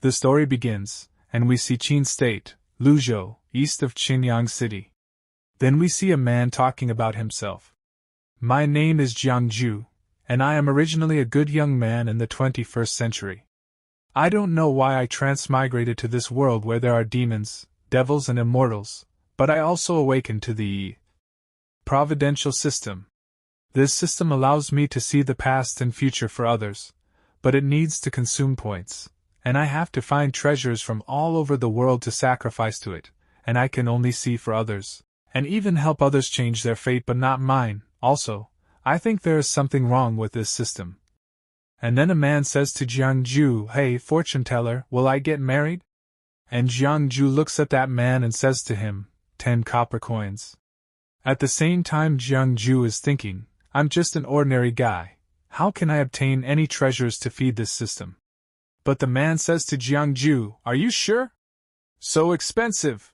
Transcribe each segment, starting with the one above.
The story begins, and we see Qin State, Luzhou, east of Qinyang City. Then we see a man talking about himself. My name is Jiang Jue, and I am originally a good young man in the 21st century. I don't know why I transmigrated to this world where there are demons, devils and immortals, but I also awakened to the providential system. This system allows me to see the past and future for others, but it needs to consume points, and I have to find treasures from all over the world to sacrifice to it, and I can only see for others, and even help others change their fate but not mine. Also, I think there is something wrong with this system. And then a man says to Jiang Jue, "Hey, fortune teller, will I get married?" And Jiang Jue looks at that man and says to him, 10 copper coins. At the same time Jiang Jue is thinking, I'm just an ordinary guy, how can I obtain any treasures to feed this system? But the man says to Jiang Jue, "Are you sure? So expensive."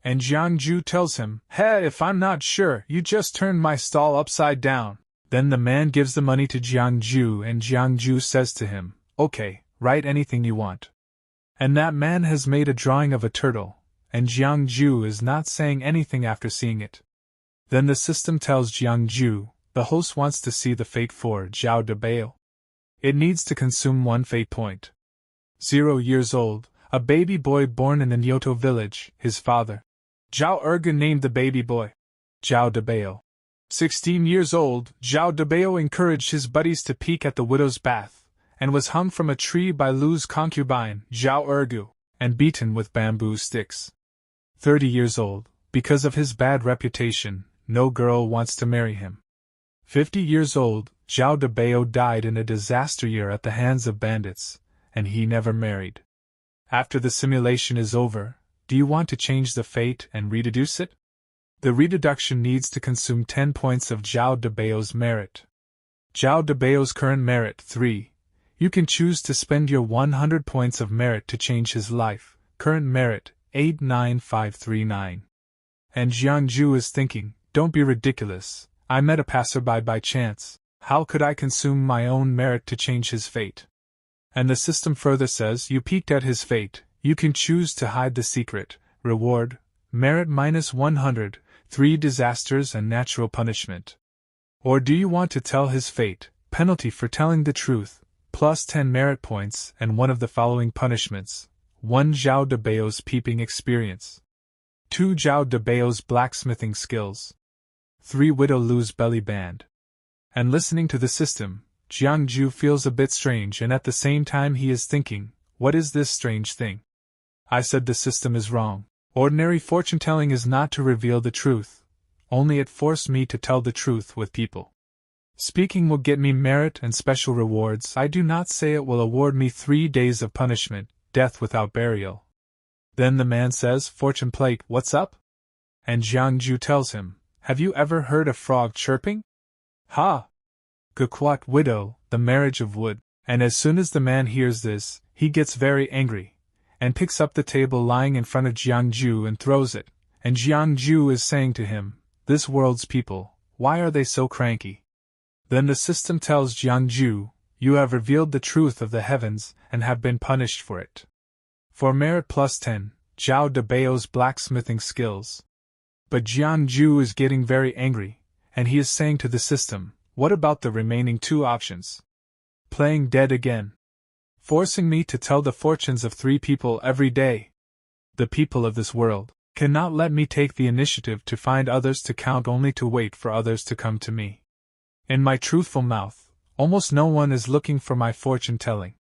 And Jiang Jue tells him, "Hey, if I'm not sure, you just turn my stall upside down." Then the man gives the money to Jiang Jue and Jiang Jue says to him, "Okay, write anything you want." And that man has made a drawing of a turtle, and Jiang Jue is not saying anything after seeing it. Then the system tells Jiang Jue, the host wants to see the fate for Zhao Debao. It needs to consume 1 fate point. 0 years old, a baby boy born in the Nyoto village, his father, Zhao Ergen, named the baby boy Zhao Debao. 16 years old, Zhao Debao encouraged his buddies to peek at the widow's bath, and was hung from a tree by Lu's concubine, Zhao Ergu, and beaten with bamboo sticks. 30 years old, because of his bad reputation, no girl wants to marry him. 50 years old, Zhao Debao died in a disaster year at the hands of bandits, and he never married. After the simulation is over, do you want to change the fate and rededuce it? The rededuction needs to consume 10 points of Zhao Debao's merit. Zhao Debao's current merit 3. You can choose to spend your 100 points of merit to change his life, current merit 89539. And Jiang Jue is thinking, don't be ridiculous, I met a passerby by chance, how could I consume my own merit to change his fate? And the system further says you peeked at his fate, you can choose to hide the secret, reward, merit -100, 3 disasters and natural punishment. Or do you want to tell his fate, penalty for telling the truth, plus 10 merit points and one of the following punishments: 1 Zhao Debao's peeping experience, 2 Zhao Debao's blacksmithing skills, 3 Widow Lu's belly band. And listening to the system, Jiang Jue feels a bit strange, and at the same time he is thinking, what is this strange thing? I said the system is wrong. Ordinary fortune-telling is not to reveal the truth, only it forced me to tell the truth with people. Speaking will get me merit and special rewards. I do not say it will award me 3 days of punishment, death without burial. Then the man says, fortune plate, what's up? And Jiang Jue tells him, have you ever heard a frog chirping? Ha! Guquat widow, the marriage of wood. And as soon as the man hears this, he gets very angry, and picks up the table lying in front of Jiang Jue and throws it, and Jiang Jue is saying to him, this world's people, why are they so cranky? Then the system tells Jiang Jue, you have revealed the truth of the heavens and have been punished for it. For merit +10, Zhao Debao's blacksmithing skills. But Jiang Jue is getting very angry, and he is saying to the system, what about the remaining 2 options? Playing dead again. Forcing me to tell the fortunes of 3 people every day. The people of this world cannot let me take the initiative to find others to count, only to wait for others to come to me. In my truthful mouth, almost no one is looking for my fortune-telling.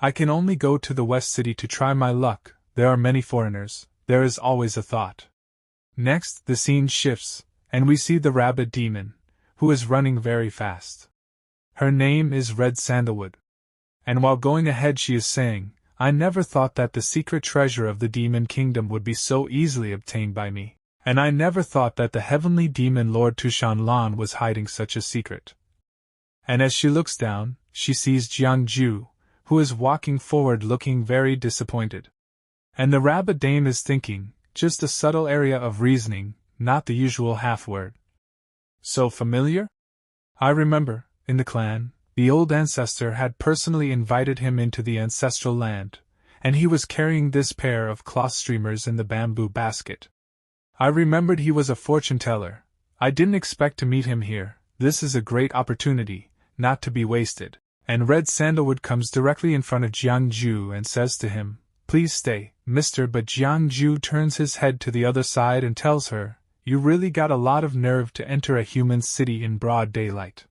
I can only go to the West City to try my luck. There are many foreigners, there is always a thought. Next, the scene shifts, and we see the rabbit demon, who is running very fast. Her name is Red Sandalwood. And while going ahead she is saying, I never thought that the secret treasure of the demon kingdom would be so easily obtained by me, and I never thought that the heavenly Demon Lord.Tu Shanlan was hiding such a secret. And as she looks down, she sees Jiang Jue, who is walking forward looking very disappointed. And the rabbit dame is thinking, just a subtle area of reasoning, not the usual half-word. So familiar? I remember, in the clan, the old ancestor had personally invited him into the ancestral land, and he was carrying this pair of cloth streamers in the bamboo basket. I remembered he was a fortune teller. I didn't expect to meet him here. This is a great opportunity, not to be wasted. And Red Sandalwood comes directly in front of Jiang Jue and says to him, "Please stay, mister," but Jiang Jue turns his head to the other side and tells her, "You really got a lot of nerve to enter a human city in broad daylight."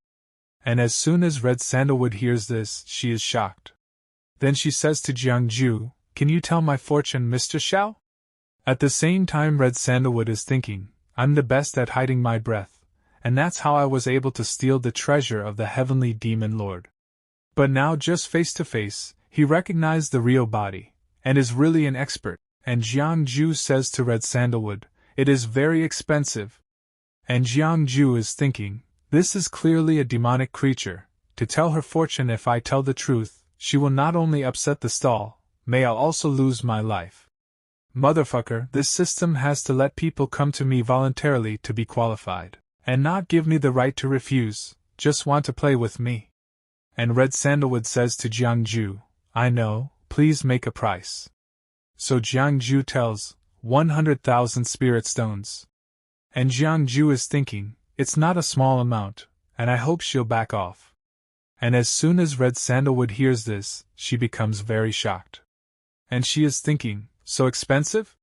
And as soon as Red Sandalwood hears this, she is shocked. Then she says to Jiang Jue, "Can you tell my fortune, Mr. Xiao?" At the same time, Red Sandalwood is thinking, "I'm the best at hiding my breath, and that's how I was able to steal the treasure of the heavenly demon lord." But now, just face to face, he recognized the real body, and is really an expert, and Jiang Jue says to Red Sandalwood, "It is very expensive." And Jiang Jue is thinking, "This is clearly a demonic creature. To tell her fortune, if I tell the truth, she will not only upset the stall, may I also lose my life. Motherfucker, this system has to let people come to me voluntarily to be qualified, and not give me the right to refuse, just want to play with me." And Red Sandalwood says to Jiang Jue, "I know, please make a price." So Jiang Jue tells, 100,000 spirit stones. And Jiang Jue is thinking, it's not a small amount, and I hope she'll back off. And as soon as Red Sandalwood hears this, she becomes very shocked. And she is thinking, so expensive?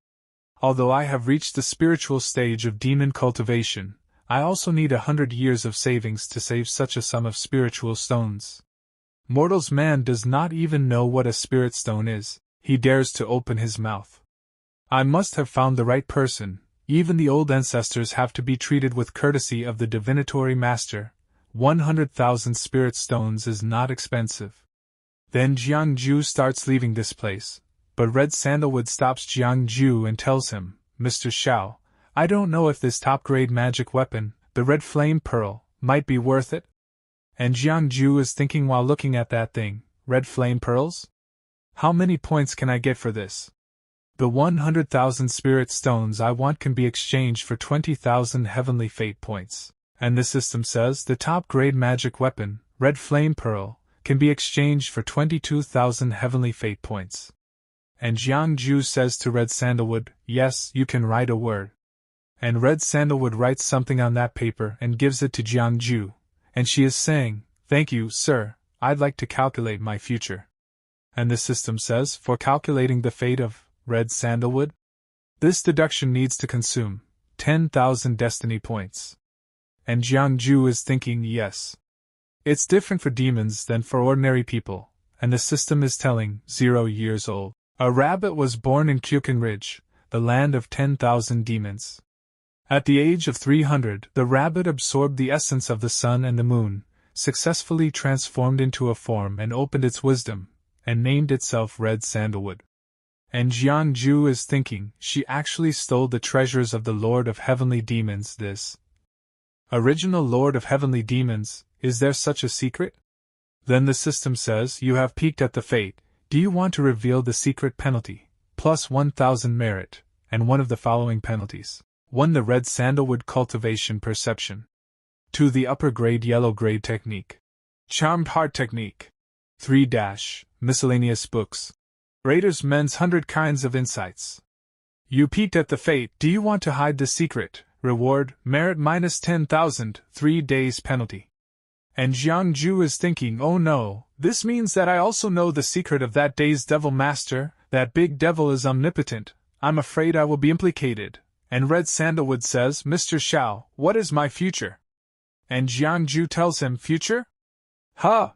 Although I have reached the spiritual stage of demon cultivation, I also need 100 years of savings to save such a sum of spiritual stones. Mortal's man does not even know what a spirit stone is, he dares to open his mouth. I must have found the right person, even the old ancestors have to be treated with courtesy of the divinatory master. 100,000 spirit stones is not expensive. Then Jiang Jue starts leaving this place, but Red Sandalwood stops Jiang Jue and tells him, "Mr. Xiao, I don't know if this top-grade magic weapon, the Red Flame Pearl, might be worth it." And Jiang Jue is thinking while looking at that thing, Red Flame Pearls? How many points can I get for this? The 100,000 spirit stones I want can be exchanged for 20,000 heavenly fate points. And the system says the top-grade magic weapon, Red Flame Pearl, can be exchanged for 22,000 heavenly fate points. And Jiang Jue says to Red Sandalwood, "Yes, you can write a word." And Red Sandalwood writes something on that paper and gives it to Jiang Jue, and she is saying, "Thank you, sir, I'd like to calculate my future." And the system says, "For calculating the fate of Red Sandalwood, this deduction needs to consume 10,000 destiny points." And Jiang Jue is thinking, yes. It's different for demons than for ordinary people, and the system is telling, 0 years old. A rabbit was born in Kyokan Ridge, the land of 10,000 demons. At the age of 300, the rabbit absorbed the essence of the sun and the moon, successfully transformed into a form and opened its wisdom, and named itself Red Sandalwood. And Jiang Jue is thinking, she actually stole the treasures of the Lord of Heavenly Demons. This original Lord of Heavenly Demons, is there such a secret? Then the system says, "You have peeked at the fate. Do you want to reveal the secret penalty? Plus 1,000 merit, and one of the following penalties. 1. The Red Sandalwood Cultivation Perception. 2. The Upper Grade Yellow Grade Technique. Charmed Heart Technique. 3. Miscellaneous Books. Raiders Men's 100 Kinds of Insights. You peeked at the fate. Do you want to hide the secret? Reward, merit minus 10,000, 3 days penalty." And Jiang Jue is thinking, oh no, this means that I also know the secret of that day's devil master. That big devil is omnipotent. I'm afraid I will be implicated. And Red Sandalwood says, "Mr. Xiao, what is my future?" And Jiang Jue tells him, "Future? Huh!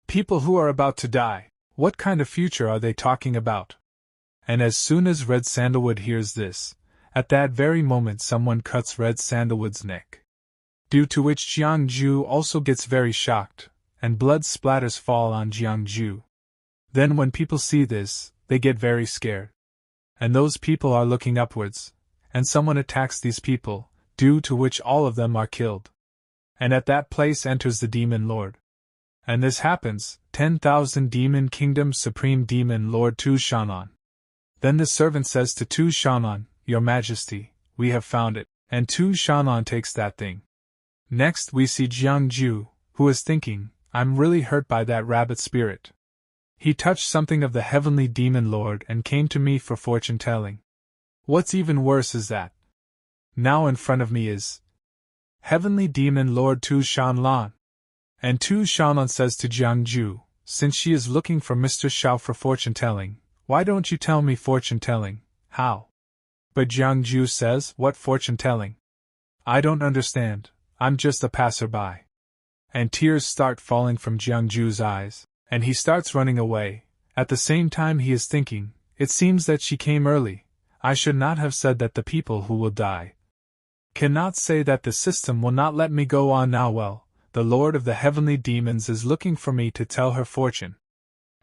People who are about to die. What kind of future are they talking about?" And as soon as Red Sandalwood hears this, at that very moment someone cuts Red Sandalwood's neck. Due to which Jiang Jue also gets very shocked, and blood splatters fall on Jiang Jue. Then when people see this, they get very scared. And those people are looking upwards, and someone attacks these people, due to which all of them are killed. And at that place enters the Demon Lord. And this happens, 10,000 Demon Kingdom Supreme Demon Lord.Tu Shanlan. Then the servant says to 'Tu Shanlan, "Your Majesty, we have found it," and 'Tu Shanlan takes that thing. Next we see Jiang Jue, who is thinking, I'm really hurt by that rabbit spirit. He touched something of the heavenly demon lord and came to me for fortune-telling. What's even worse is that now in front of me is Heavenly Demon Lord.Tu Shanlan. And Tu Shanlan says to Jiang Jue, since she is looking for Mr. Xiao for fortune-telling, why don't you tell me fortune-telling, how? But Jiang Jue says, what fortune-telling? I don't understand, I'm just a passerby. And tears start falling from Jiang Jue's eyes, and he starts running away. At the same time he is thinking, it seems that she came early, I should not have said that the people who will die cannot say that the system will not let me go on now. Well, the Lord of the Heavenly Demons is looking for me to tell her fortune.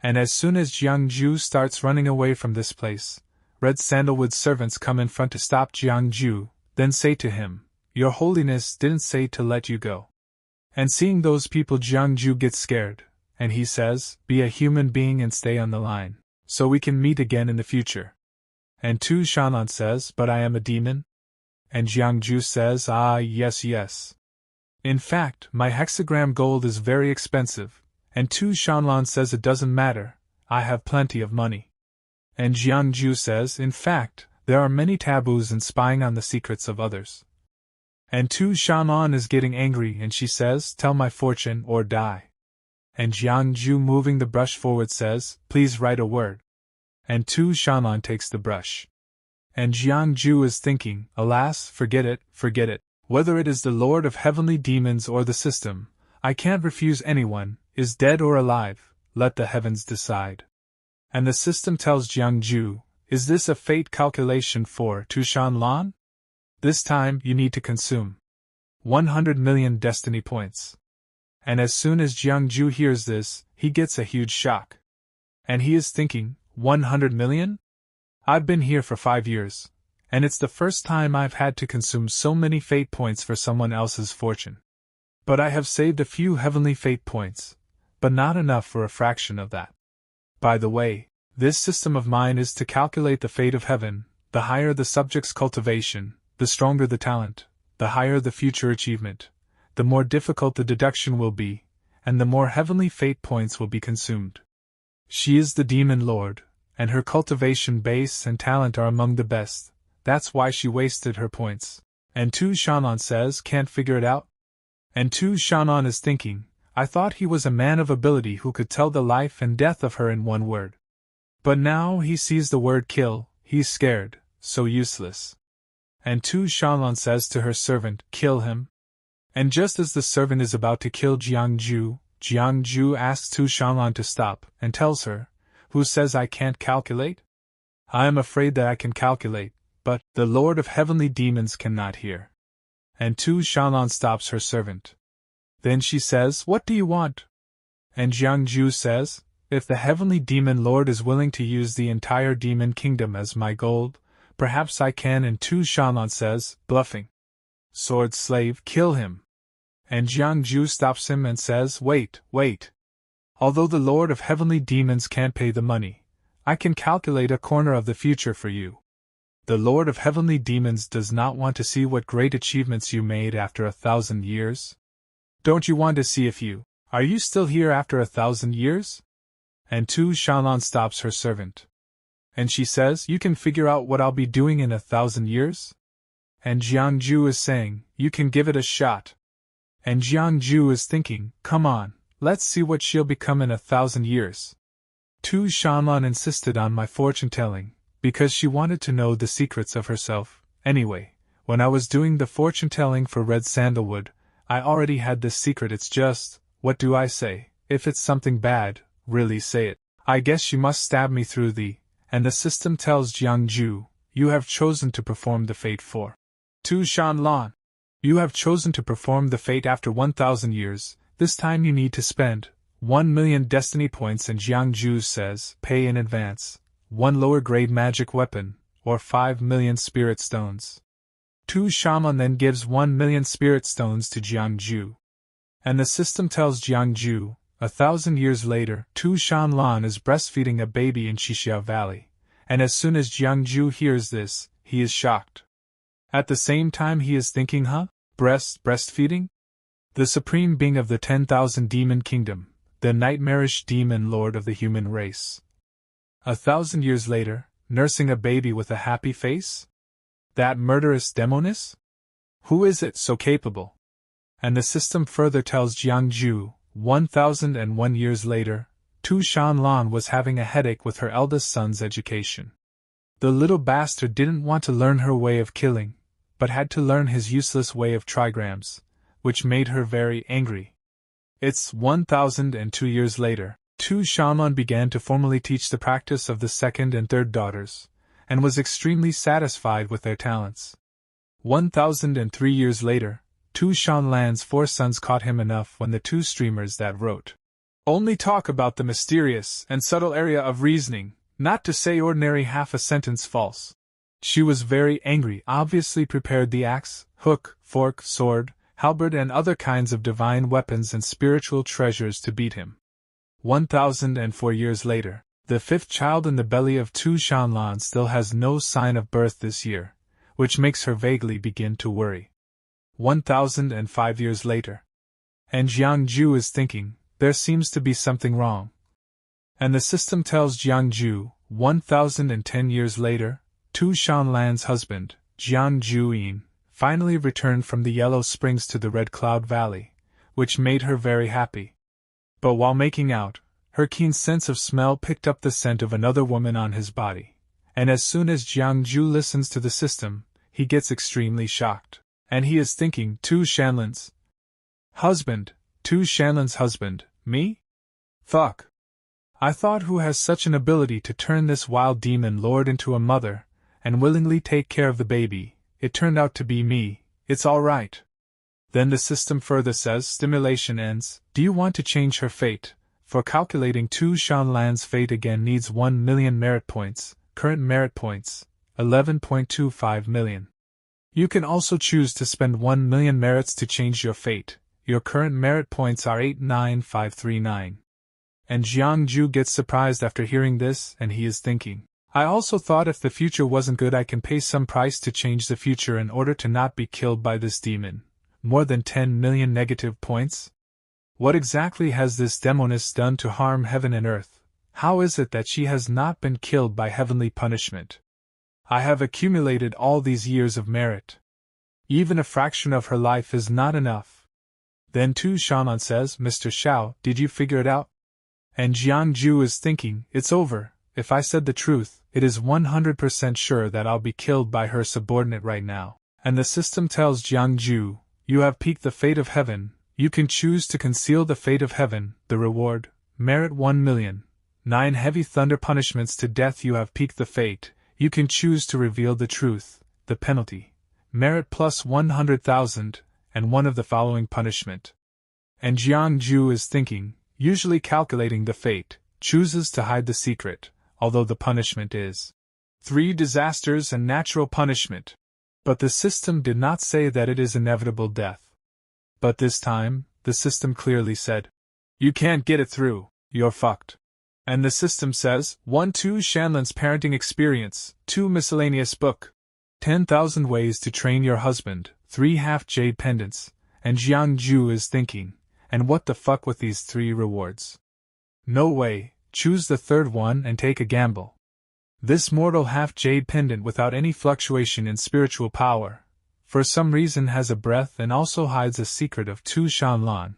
And as soon as Jiang Jue starts running away from this place, red sandalwood servants come in front to stop Jiang Jue, then say to him, Your Holiness didn't say to let you go. And seeing those people, Jiang Jue gets scared, and he says, be a human being and stay on the line, so we can meet again in the future. And Tu Shanlan says, but I am a demon? And Jiang Jue says, ah, yes, yes. In fact, my hexagram gold is very expensive, and Tu Shanlan says it doesn't matter, I have plenty of money. And Jiang Jue says, in fact, there are many taboos in spying on the secrets of others. And Tu Shanlan is getting angry and she says, tell my fortune or die. And Jiang Jue, moving the brush forward, says, please write a word. And Tu Shanlan takes the brush. And Jiang Jue is thinking, alas, forget it. Whether it is the Lord of Heavenly Demons or the system, I can't refuse anyone, is dead or alive, let the heavens decide. And the system tells Jiang Jue, is this a fate calculation for Tu Shanlan? This time you need to consume 100 million destiny points. And as soon as Jiang Jue hears this, he gets a huge shock. And he is thinking, 100 million? I've been here for 5 years, and it's the first time I've had to consume so many fate points for someone else's fortune. But I have saved a few heavenly fate points, but not enough for a fraction of that. By the way, this system of mine is to calculate the fate of heaven. The higher the subject's cultivation, the stronger the talent, the higher the future achievement, the more difficult the deduction will be, and the more heavenly fate points will be consumed. She is the Demon Lord, and her cultivation base and talent are among the best, that's why she wasted her points. And Tu Shanlan says, can't figure it out? And Tu Shanlan is thinking, I thought he was a man of ability who could tell the life and death of her in one word. But now he sees the word kill, he's scared, so useless. And Tu Shanlan says to her servant, kill him. And just as the servant is about to kill Jiang Jue asks Tu Shanlan to stop, and tells her, who says I can't calculate? I am afraid that I can calculate, but the Lord of Heavenly Demons cannot hear. And Tu Shanlan stops her servant. Then she says, what do you want? And Jiang Jue says, if the Heavenly Demon Lord is willing to use the entire demon kingdom as my gold, perhaps I can. And Tu Shanlan says, bluffing. Sword slave, kill him. And Jiang Jue stops him and says, wait. Although the Lord of Heavenly Demons can't pay the money, I can calculate a corner of the future for you. The Lord of Heavenly Demons does not want to see what great achievements you made after 1,000 years. Don't you want to see if you are you still here after 1,000 years? And Tu Shanlan stops her servant. And she says, you can figure out what I'll be doing in 1,000 years? And Jiang Jue is saying, you can give it a shot. And Jiang Jue is thinking, come on, let's see what she'll become in 1,000 years. Tu Shanlan insisted on my fortune-telling, because she wanted to know the secrets of herself. Anyway, when I was doing the fortune-telling for red sandalwood, I already had this secret. It's just, what do I say? If it's something bad, really say it. I guess she must stab me through the... And the system tells Jiang Jue, you have chosen to perform the fate for Tu Shanlan. You have chosen to perform the fate after 1,000 years. This time you need to spend 1 million destiny points, and Jiang Jue says, pay in advance, 1 lower grade magic weapon, or 5 million spirit stones. Tu Shanlan then gives 1 million spirit stones to Jiang Jue. And the system tells Jiang Jue, 1,000 years later, Tu Shanlan is breastfeeding a baby in Xianxia Valley, and as soon as Jiang Jue hears this, he is shocked. At the same time he is thinking, breastfeeding? The supreme being of the 10,000 demon kingdom, the nightmarish demon lord of the human race. 1,000 years later, nursing a baby with a happy face? That murderous demoness? Who is it so capable? And the system further tells Jiang Jue, 1,001 years later, Tu Shanlan was having a headache with her eldest son's education. The little bastard didn't want to learn her way of killing, but had to learn his useless way of trigrams, which made her very angry. It's 1,002 years later, Tu Shanlan began to formally teach the practice of the second and third daughters, and was extremely satisfied with their talents. 1,003 years later, Tu Shanlan's 4 sons caught him enough when the 2 streamers that wrote only talk about the mysterious and subtle area of reasoning, not to say ordinary half a sentence false. She was very angry, obviously prepared the axe, hook, fork, sword, halberd and other kinds of divine weapons and spiritual treasures to beat him. 1,004 years later, the 5th child in the belly of Tu Shanlan still has no sign of birth this year, which makes her vaguely begin to worry. 1,005 years later. And Jiang Jue is thinking, there seems to be something wrong. And the system tells Jiang Jue, 1,010 years later, Tu Shanlan's husband, Jiang Jue, finally returned from the Yellow Springs to the Red Cloud Valley, which made her very happy. But while making out, her keen sense of smell picked up the scent of another woman on his body, and as soon as Jiang Jue listens to the system, he gets extremely shocked. And he is thinking, Tu Shanlan's husband, me? Fuck. I thought who has such an ability to turn this wild demon lord into a mother, and willingly take care of the baby, it turned out to be me, it's alright. Then the system further says stimulation ends, do you want to change her fate? For calculating Tu Shanlan's fate again needs 1 million merit points, current merit points, 11.25 million. You can also choose to spend 1 million merits to change your fate. Your current merit points are 89539. And Jiang Jue gets surprised after hearing this, and he is thinking, I also thought if the future wasn't good I can pay some price to change the future in order to not be killed by this demon. More than 10 million negative points? What exactly has this demoness done to harm heaven and earth? How is it that she has not been killed by heavenly punishment? I have accumulated all these years of merit. Even a fraction of her life is not enough. Then Tu Shanlan says, Mr. Xiao, did you figure it out? And Jiang Jue is thinking, it's over, if I said the truth, it is 100% sure that I'll be killed by her subordinate right now. And the system tells Jiang Jue, you have piqued the fate of heaven, you can choose to conceal the fate of heaven, the reward, merit 1 million, 9 heavy thunder punishments to death you have piqued the fate. You can choose to reveal the truth, the penalty, merit plus 100,000, and one of the following punishment. And Jiang Jue is thinking, usually calculating the fate, chooses to hide the secret, although the punishment is 3 disasters and natural punishment. But the system did not say that it is inevitable death. But this time, the system clearly said, you can't get it through, you're fucked. And the system says, 1. Tu Shanlan's parenting experience, 2. Miscellaneous book, 10,000 ways to train your husband, 3 half jade pendants, and Jiang Jue is thinking, and what the fuck with these 3 rewards? No way, choose the 3rd one and take a gamble. This mortal half jade pendant without any fluctuation in spiritual power, for some reason has a breath and also hides a secret of Tu Shanlan.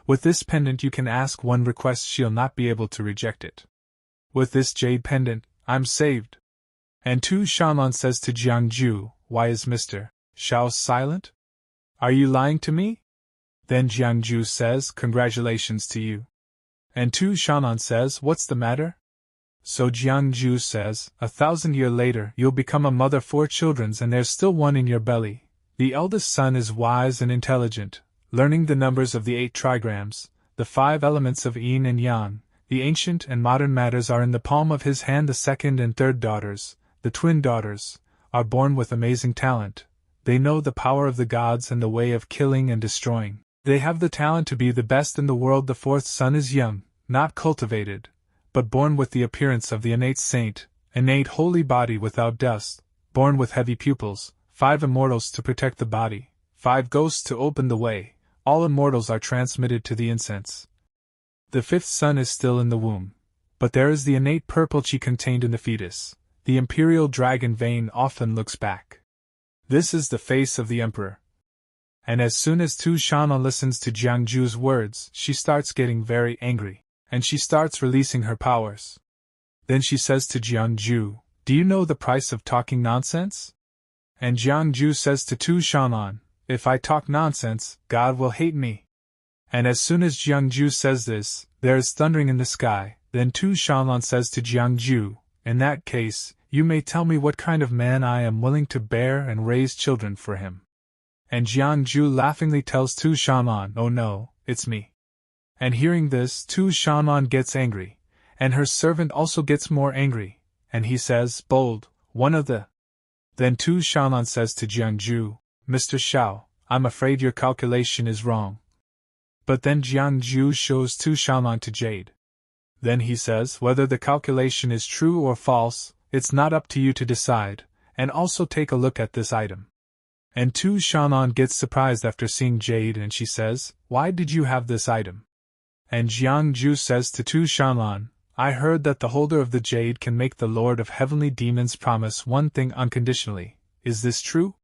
With this pendant you can ask one request, she'll not be able to reject it. With this jade pendant, I'm saved. And Tu Shanlan says to Jiang Jue, why is Mr. Xiao silent? Are you lying to me? Then Jiang Jue says, congratulations to you. And Tu Shanlan says, what's the matter? So Jiang Jue says, 1,000 years later you'll become a mother 4 children and there's still one in your belly. The eldest son is wise and intelligent, learning the numbers of the 8 trigrams, the 5 elements of yin and yang, the ancient and modern matters are in the palm of his hand. The 2nd and 3rd daughters, the twin daughters, are born with amazing talent. They know the power of the gods and the way of killing and destroying. They have the talent to be the best in the world. The 4th son is young, not cultivated, but born with the appearance of the innate saint, innate holy body without dust, born with heavy pupils, 5 immortals to protect the body, 5 ghosts to open the way. All immortals are transmitted to the incense. The fifth son is still in the womb, but there is the innate purple chi contained in the fetus. The imperial dragon vein often looks back. This is the face of the emperor. And as soon as Tu Shanlan listens to Jiang Jue's words, she starts getting very angry, and she starts releasing her powers. Then she says to Jiang Jue, "Do you know the price of talking nonsense?" And Jiang Jue says to Tu Shanlan, "If I talk nonsense, God will hate me." And as soon as Jiang Jue says this, there is thundering in the sky. Then Tu Shanlan says to Jiang Jue, "In that case, you may tell me what kind of man I am willing to bear and raise children for him." And Jiang Jue laughingly tells Tu Shanlan, "Oh no, it's me." And hearing this, Tu Shanlan gets angry, and her servant also gets more angry, and he says, "Bold, one of the..." Then Tu Shanlan says to Jiang Jue, "Mr. Xiao, I'm afraid your calculation is wrong." But then Jiang Jue shows Tu Shanlan to Jade. Then he says, "Whether the calculation is true or false, it's not up to you to decide, and also take a look at this item." And Tu Shanlan gets surprised after seeing Jade and she says, "Why did you have this item?" And Jiang Jue says to Tu Shanlan, "I heard that the holder of the jade can make the Lord of Heavenly Demons promise one thing unconditionally. Is this true?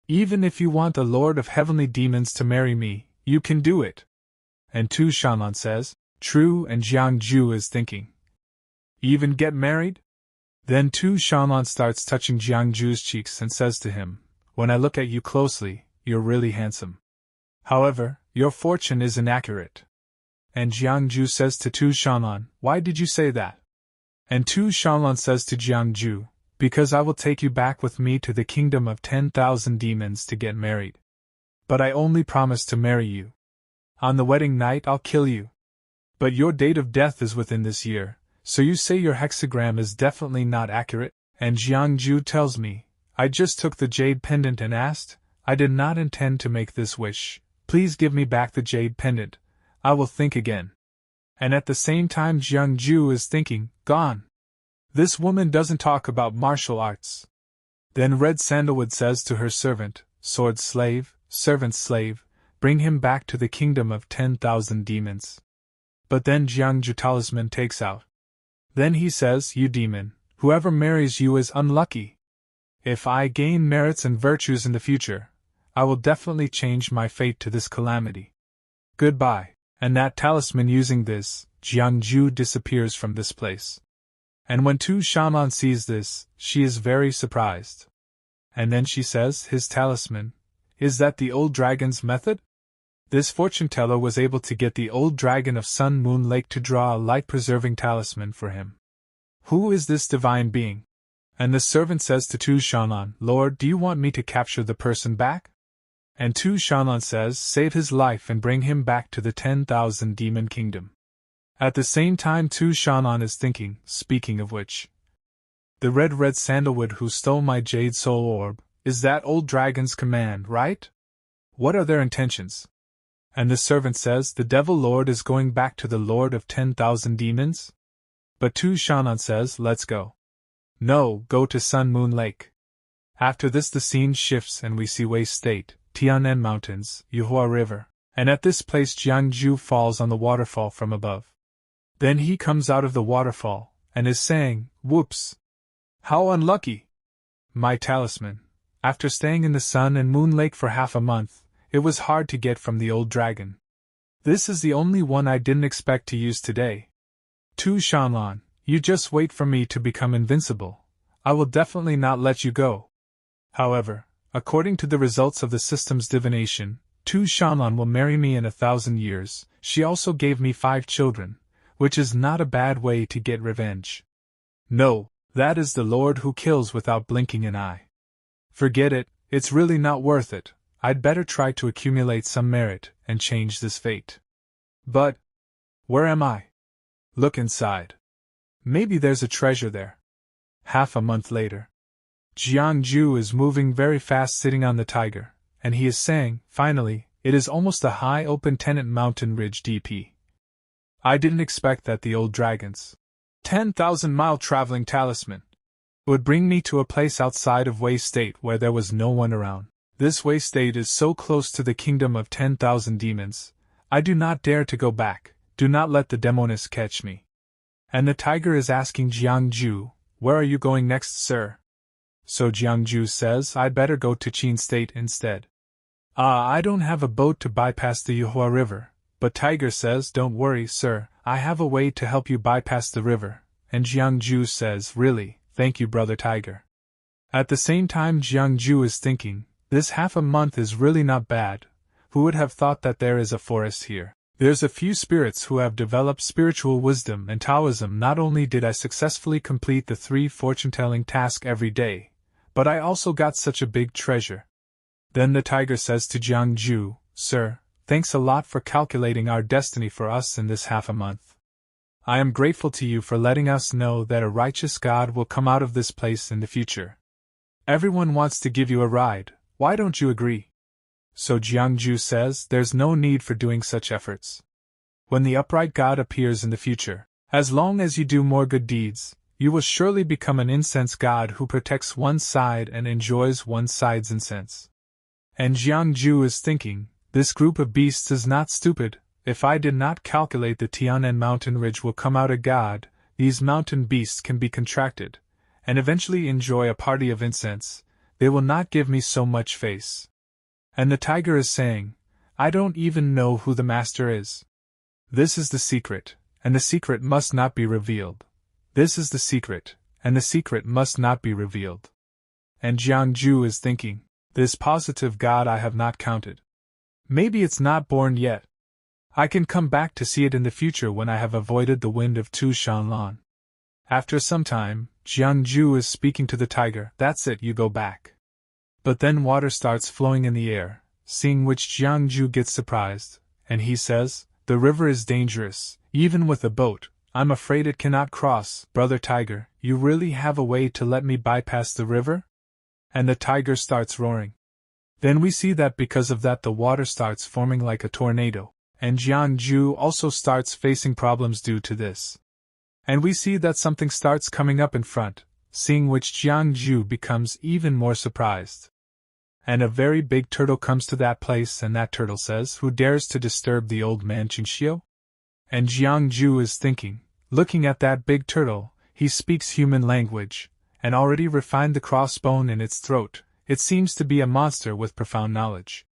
Even if you want the Lord of Heavenly Demons to marry me, you can do it." And Tu Shanlan says, "True," and Jiang Jue is thinking, "Even get married?" Then Tu Shanlan starts touching Jiang Jue's cheeks and says to him, "When I look at you closely, you're really handsome. However, your fortune is inaccurate." And Jiang Jue says to Tu Shanlan, "Why did you say that?" And Tu Shanlan says to Jiang Jue, "Because I will take you back with me to the kingdom of 10,000 demons to get married. But I only promise to marry you. On the wedding night I'll kill you. But your date of death is within this year, so you say your hexagram is definitely not accurate?" And Jiang Jue tells me, "I just took the jade pendant and asked, I did not intend to make this wish. Please give me back the jade pendant. I will think again." And at the same time Jiang Jue is thinking, "Gone. This woman doesn't talk about martial arts." Then Red Sandalwood says to her servant, "Sword slave, servant slave, bring him back to the kingdom of 10,000 demons." But then Jiang Jue talisman takes out. Then he says, "You demon, whoever marries you is unlucky. If I gain merits and virtues in the future, I will definitely change my fate to this calamity. Goodbye." And that talisman, using this, Jiang Jue disappears from this place. And when Tu Shanlan sees this, she is very surprised. And then she says, "His talisman? Is that the old dragon's method?" This fortune teller was able to get the old dragon of Sun Moon Lake to draw a light-preserving talisman for him. Who is this divine being? And the servant says to Tu Shanlan, "Lord, do you want me to capture the person back?" And Tu Shanlan says, "Save his life and bring him back to the 10,000 demon kingdom." At the same time Tu Shanlan is thinking, speaking of which, the red sandalwood who stole my jade soul orb, is that old dragon's command, right? What are their intentions? And the servant says, "The devil lord is going back to the lord of 10,000 demons?" But Tu Shanlan says, "Let's go." "No, go to Sun Moon Lake." After this the scene shifts and we see Wei State, Tianan Mountains, Yuhua River, and at this place Jiang Jue falls on the waterfall from above. Then he comes out of the waterfall, and is saying, "Whoops! How unlucky! My talisman. After staying in the Sun and Moon Lake for half a month, it was hard to get from the old dragon. This is the only one I didn't expect to use today. Tu Shanlan, you just wait for me to become invincible. I will definitely not let you go." However, according to the results of the system's divination, Tu Shanlan will marry me in 1,000 years. She also gave me 5 children, which is not a bad way to get revenge. No, that is the Lord who kills without blinking an eye. Forget it, it's really not worth it. I'd better try to accumulate some merit and change this fate. But where am I? Look inside. Maybe there's a treasure there. Half a month later, Jiang Jue is moving very fast sitting on the tiger, and he is saying, "Finally, it is almost a high open tenant mountain ridge DP. I didn't expect that the old dragon's 10,000-mile traveling talisman would bring me to a place outside of Wei State where there was no one around. This Wei State is so close to the kingdom of 10,000 demons, I do not dare to go back, do not let the demoness catch me. And the tiger is asking Jiang Jue, where are you going next, sir? So Jiang Jue says, I'd better go to Qin State instead. I don't have a boat to bypass the Yuhua River, but Tiger says, don't worry, sir, I have a way to help you bypass the river. And Jiang Jue says, really, thank you, brother Tiger. At the same time, Jiang Jue is thinking, this half a month is really not bad. Who would have thought that there is a forest here? There's a few spirits who have developed spiritual wisdom and Taoism. Not only did I successfully complete the 3 fortune-telling tasks every day, but I also got such a big treasure. Then the tiger says to Jiang Jue, sir, thanks a lot for calculating our destiny for us in this half a month. I am grateful to you for letting us know that a righteous God will come out of this place in the future. Everyone wants to give you a ride, why don't you agree? So Jiang Jue says, there's no need for doing such efforts. When the upright God appears in the future, as long as you do more good deeds, you will surely become an incense god who protects one side and enjoys one side's incense. And Jiang Jue is thinking, this group of beasts is not stupid. If I did not calculate the Tianan mountain ridge will come out a god, these mountain beasts can be contracted, and eventually enjoy a party of incense. They will not give me so much face. And the tiger is saying, I don't even know who the master is. This is the secret, and the secret must not be revealed. This is the secret, and the secret must not be revealed. And Jiang Jue is thinking, this positive God I have not counted. Maybe it's not born yet. I can come back to see it in the future when I have avoided the wind of Tu Shanlan. After some time, Jiang Jue is speaking to the tiger, that's it, you go back. But then water starts flowing in the air, seeing which Jiang Jue gets surprised, and he says, the river is dangerous, even with a boat, I'm afraid it cannot cross. Brother Tiger, you really have a way to let me bypass the river? And the tiger starts roaring. Then we see that because of that the water starts forming like a tornado, and Jiang Jue also starts facing problems due to this. And we see that something starts coming up in front, seeing which Jiang Jue becomes even more surprised. And a very big turtle comes to that place, and that turtle says, who dares to disturb the old man Xianxia? And Jiang Jue is thinking, looking at that big turtle, he speaks human language, and already refined the crossbone in its throat, it seems to be a monster with profound knowledge.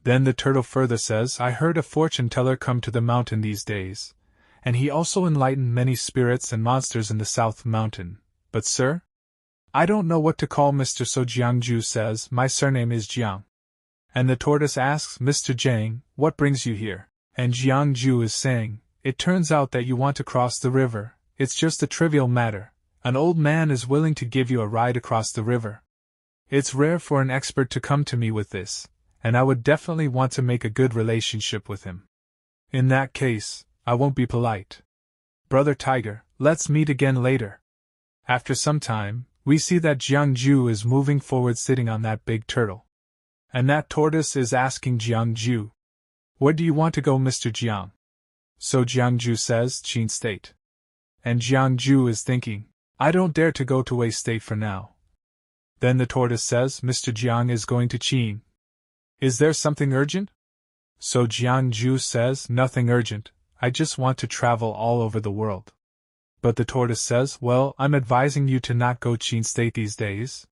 Then the turtle further says, I heard a fortune-teller come to the mountain these days, and he also enlightened many spirits and monsters in the South Mountain, but sir? I don't know what to call Mr. So Jiang Jue says, my surname is Jiang. And the tortoise asks, Mr. Jiang, what brings you here? And Jiang Jue is saying, it turns out that you want to cross the river, it's just a trivial matter, an old man is willing to give you a ride across the river. It's rare for an expert to come to me with this, and I would definitely want to make a good relationship with him. In that case, I won't be polite. Brother Tiger, let's meet again later. After some time, we see that Jiang Jue is moving forward sitting on that big turtle. And that tortoise is asking Jiang Jue, where do you want to go, Mr. Jiang? So Jiang Jue says, Qin State. And Jiang Jue is thinking, I don't dare to go to Wei State for now. Then the tortoise says, Mr. Jiang is going to Qin. Is there something urgent? So Jiang Jue says, nothing urgent, I just want to travel all over the world. But the tortoise says, well, I'm advising you to not go Qin State these days.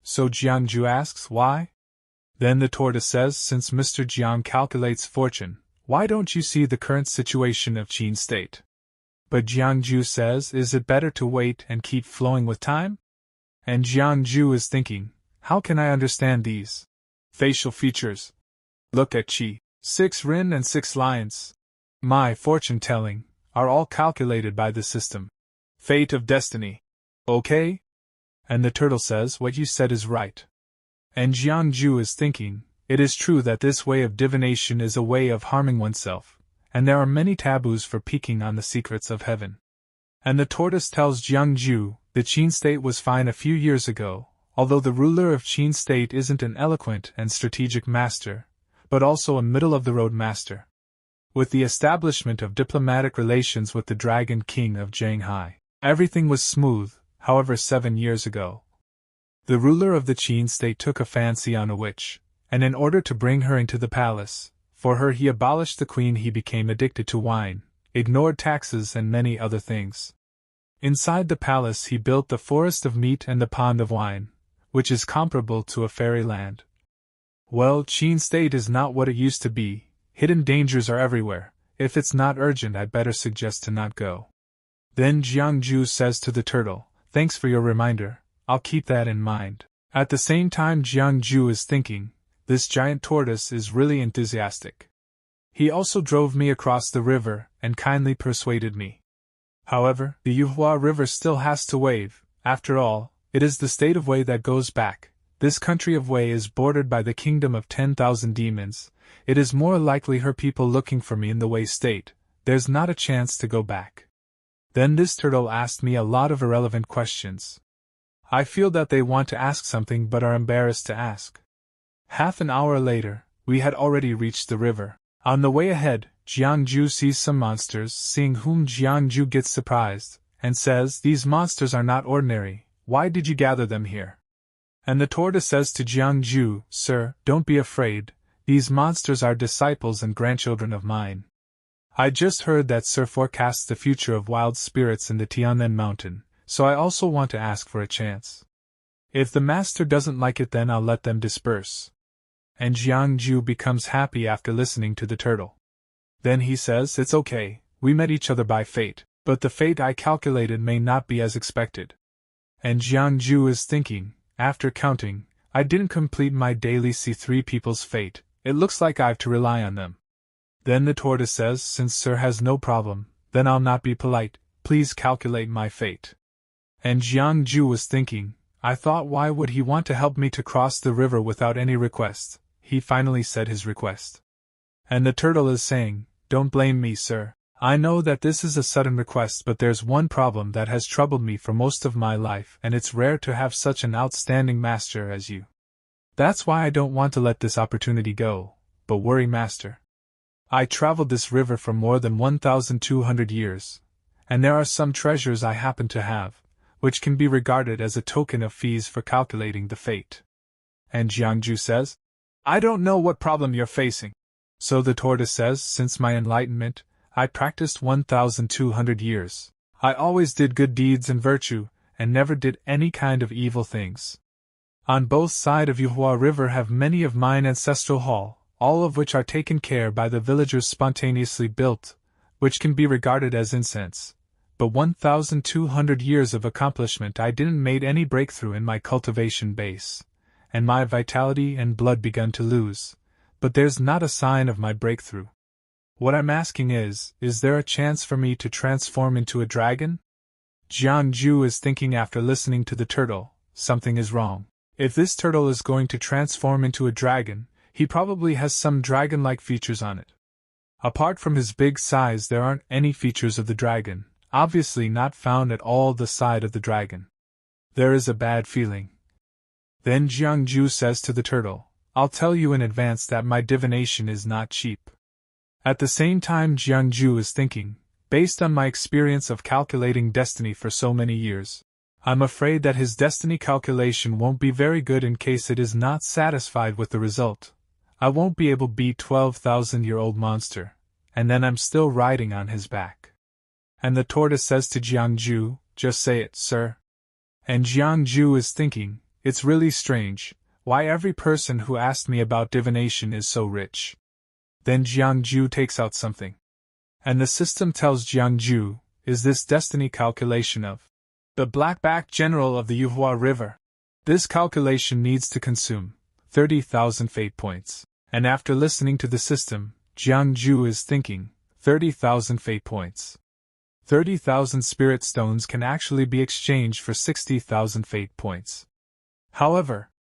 So Jiang Jue asks, why? Then the tortoise says, since Mr. Jiang calculates fortune, why don't you see the current situation of Qin State? But Jiang Jue says, is it better to wait and keep flowing with time? And Jiang Jue is thinking, how can I understand these facial features? Look at Qi, 6 rin and 6 lines. My fortune-telling are all calculated by the system. Fate of destiny. Okay? And the turtle says, what you said is right. And Jiang Jue is thinking, it is true that this way of divination is a way of harming oneself, and there are many taboos for peeking on the secrets of heaven. And the tortoise tells Jiang Jue, the Qin State was fine a few years ago, although the ruler of Qin State isn't an eloquent and strategic master, but also a middle-of-the-road master. With the establishment of diplomatic relations with the Dragon King of Shanghai, everything was smooth. However, 7 years ago, the ruler of the Qin State took a fancy on a witch, and in order to bring her into the palace, for her he abolished the queen. He became addicted to wine, ignored taxes and many other things. Inside the palace he built the forest of meat and the pond of wine, which is comparable to a fairyland. Well, Qin State is not what it used to be, hidden dangers are everywhere, if it's not urgent I'd better suggest to not go. Then Jiang Jue says to the turtle, thanks for your reminder, I'll keep that in mind. At the same time Jiang Jue is thinking, this giant tortoise is really enthusiastic. He also drove me across the river and kindly persuaded me. However, the Yuhua River still has to wave, after all, it is the state of Wei that goes back. This country of Wei is bordered by the kingdom of 10,000 demons, it is more likely her people looking for me in the Wei state, there's not a chance to go back. Then this turtle asked me a lot of irrelevant questions. I feel that they want to ask something but are embarrassed to ask. Half an hour later, we had already reached the river. On the way ahead, Jiang Jue sees some monsters, seeing whom Jiang Jue gets surprised, and says, these monsters are not ordinary, why did you gather them here? And the tortoise says to Jiang Jue, sir, don't be afraid, these monsters are disciples and grandchildren of mine. I just heard that sir forecasts the future of wild spirits in the Tianmen mountain, so I also want to ask for a chance. If the master doesn't like it then I'll let them disperse. And Jiang Jue becomes happy after listening to the turtle. Then he says, it's okay, we met each other by fate, but the fate I calculated may not be as expected. And Jiang Jue is thinking, after counting, I didn't complete my daily see 3 people's fate, it looks like I've to rely on them. Then the tortoise says, since sir has no problem, then I'll not be polite, please calculate my fate. And Jiang Jue was thinking, I thought why would he want to help me to cross the river without any request? He finally said his request. And the turtle is saying, don't blame me, sir. I know that this is a sudden request, but there's one problem that has troubled me for most of my life, and it's rare to have such an outstanding master as you. That's why I don't want to let this opportunity go, but worry, master. I traveled this river for more than 1,200 years, and there are some treasures I happen to have, which can be regarded as a token of fees for calculating the fate. And Jiang Jue says, I don't know what problem you're facing. So the tortoise says, since my enlightenment, I practiced 1,200 years. I always did good deeds and virtue, and never did any kind of evil things. On both sides of Yuhua River have many of mine ancestral hall, all of which are taken care by the villagers spontaneously built, which can be regarded as incense. But 1,200 years of accomplishment I didn't made any breakthrough in my cultivation base, and my vitality and blood begun to lose. But there's not a sign of my breakthrough. What I'm asking is there a chance for me to transform into a dragon? Jiang Jue is thinking after listening to the turtle, something is wrong. If this turtle is going to transform into a dragon, he probably has some dragon-like features on it. Apart from his big size there aren't any features of the dragon, obviously not found at all the side of the dragon. There is a bad feeling. Then Jiang Jue says to the turtle, I'll tell you in advance that my divination is not cheap. At the same time Jiang Jue is thinking, based on my experience of calculating destiny for so many years, I'm afraid that his destiny calculation won't be very good in case it is not satisfied with the result. I won't be able to beat 12,000-year-old monster, and then I'm still riding on his back. And the tortoise says to Jiang Jue, just say it, sir. And Jiang Jue is thinking, it's really strange, why every person who asked me about divination is so rich. Then Jiang Jue takes out something. And the system tells Jiang Jue, is this destiny calculation of the blackback general of the Yuhua River. This calculation needs to consume 30,000 fate points. And after listening to the system, Jiang Jue is thinking, 30,000 fate points. 30,000 spirit stones can actually be exchanged for 60,000 fate points. However,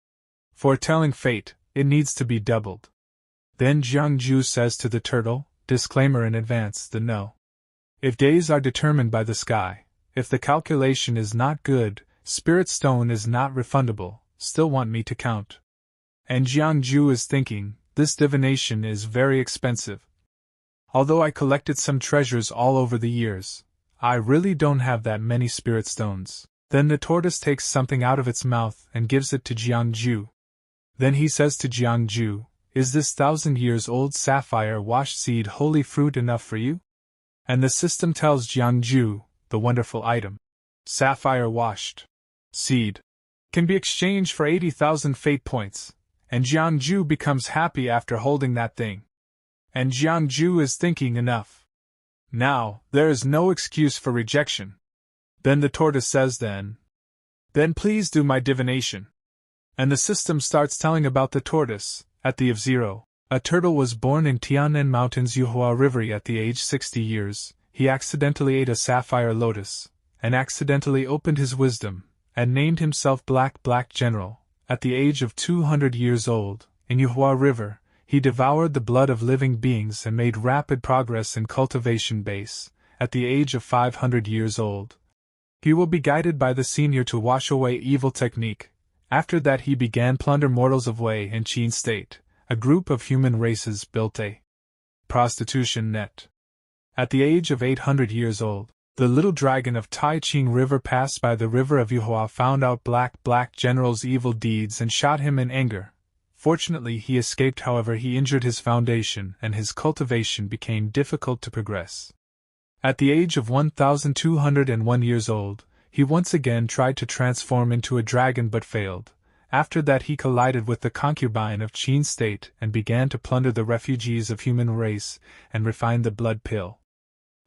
foretelling fate, it needs to be doubled. Then Jiang Jue says to the turtle, disclaimer in advance, the no. If days are determined by the sky, if the calculation is not good, spirit stone is not refundable, still want me to count. And Jiang Jue is thinking, this divination is very expensive. Although I collected some treasures all over the years, I really don't have that many spirit stones. Then the tortoise takes something out of its mouth and gives it to Jiang Jue. Then he says to Jiang Jue, is this 1,000 years old sapphire washed seed holy fruit enough for you? And the system tells Jiang Jue, the wonderful item, sapphire washed seed, can be exchanged for 80,000 fate points, and Jiang Jue becomes happy after holding that thing. And Jiang Jue is thinking enough. Now, there is no excuse for rejection. Then the tortoise says then please do my divination. And the system starts telling about the tortoise. At the of 0, a turtle was born in Tiannan Mountains Yuhua River. At the age 60 years, he accidentally ate a sapphire lotus, and accidentally opened his wisdom, and named himself Black General. At the age of 200 years old, in Yuhua River, he devoured the blood of living beings and made rapid progress in cultivation base. At the age of 500 years old, he will be guided by the senior to wash away evil technique. After that he began plunder mortals of Wei and Qin state, a group of human races built a prostitution net. At the age of 800 years old, the little dragon of Taiqing River passed by the river of Yuhua, found out Black General's evil deeds and shot him in anger. Fortunately he escaped, however he injured his foundation and his cultivation became difficult to progress. At the age of 1201 years old, he once again tried to transform into a dragon but failed. After that he collided with the concubine of Qin state and began to plunder the refugees of human race and refine the blood pill.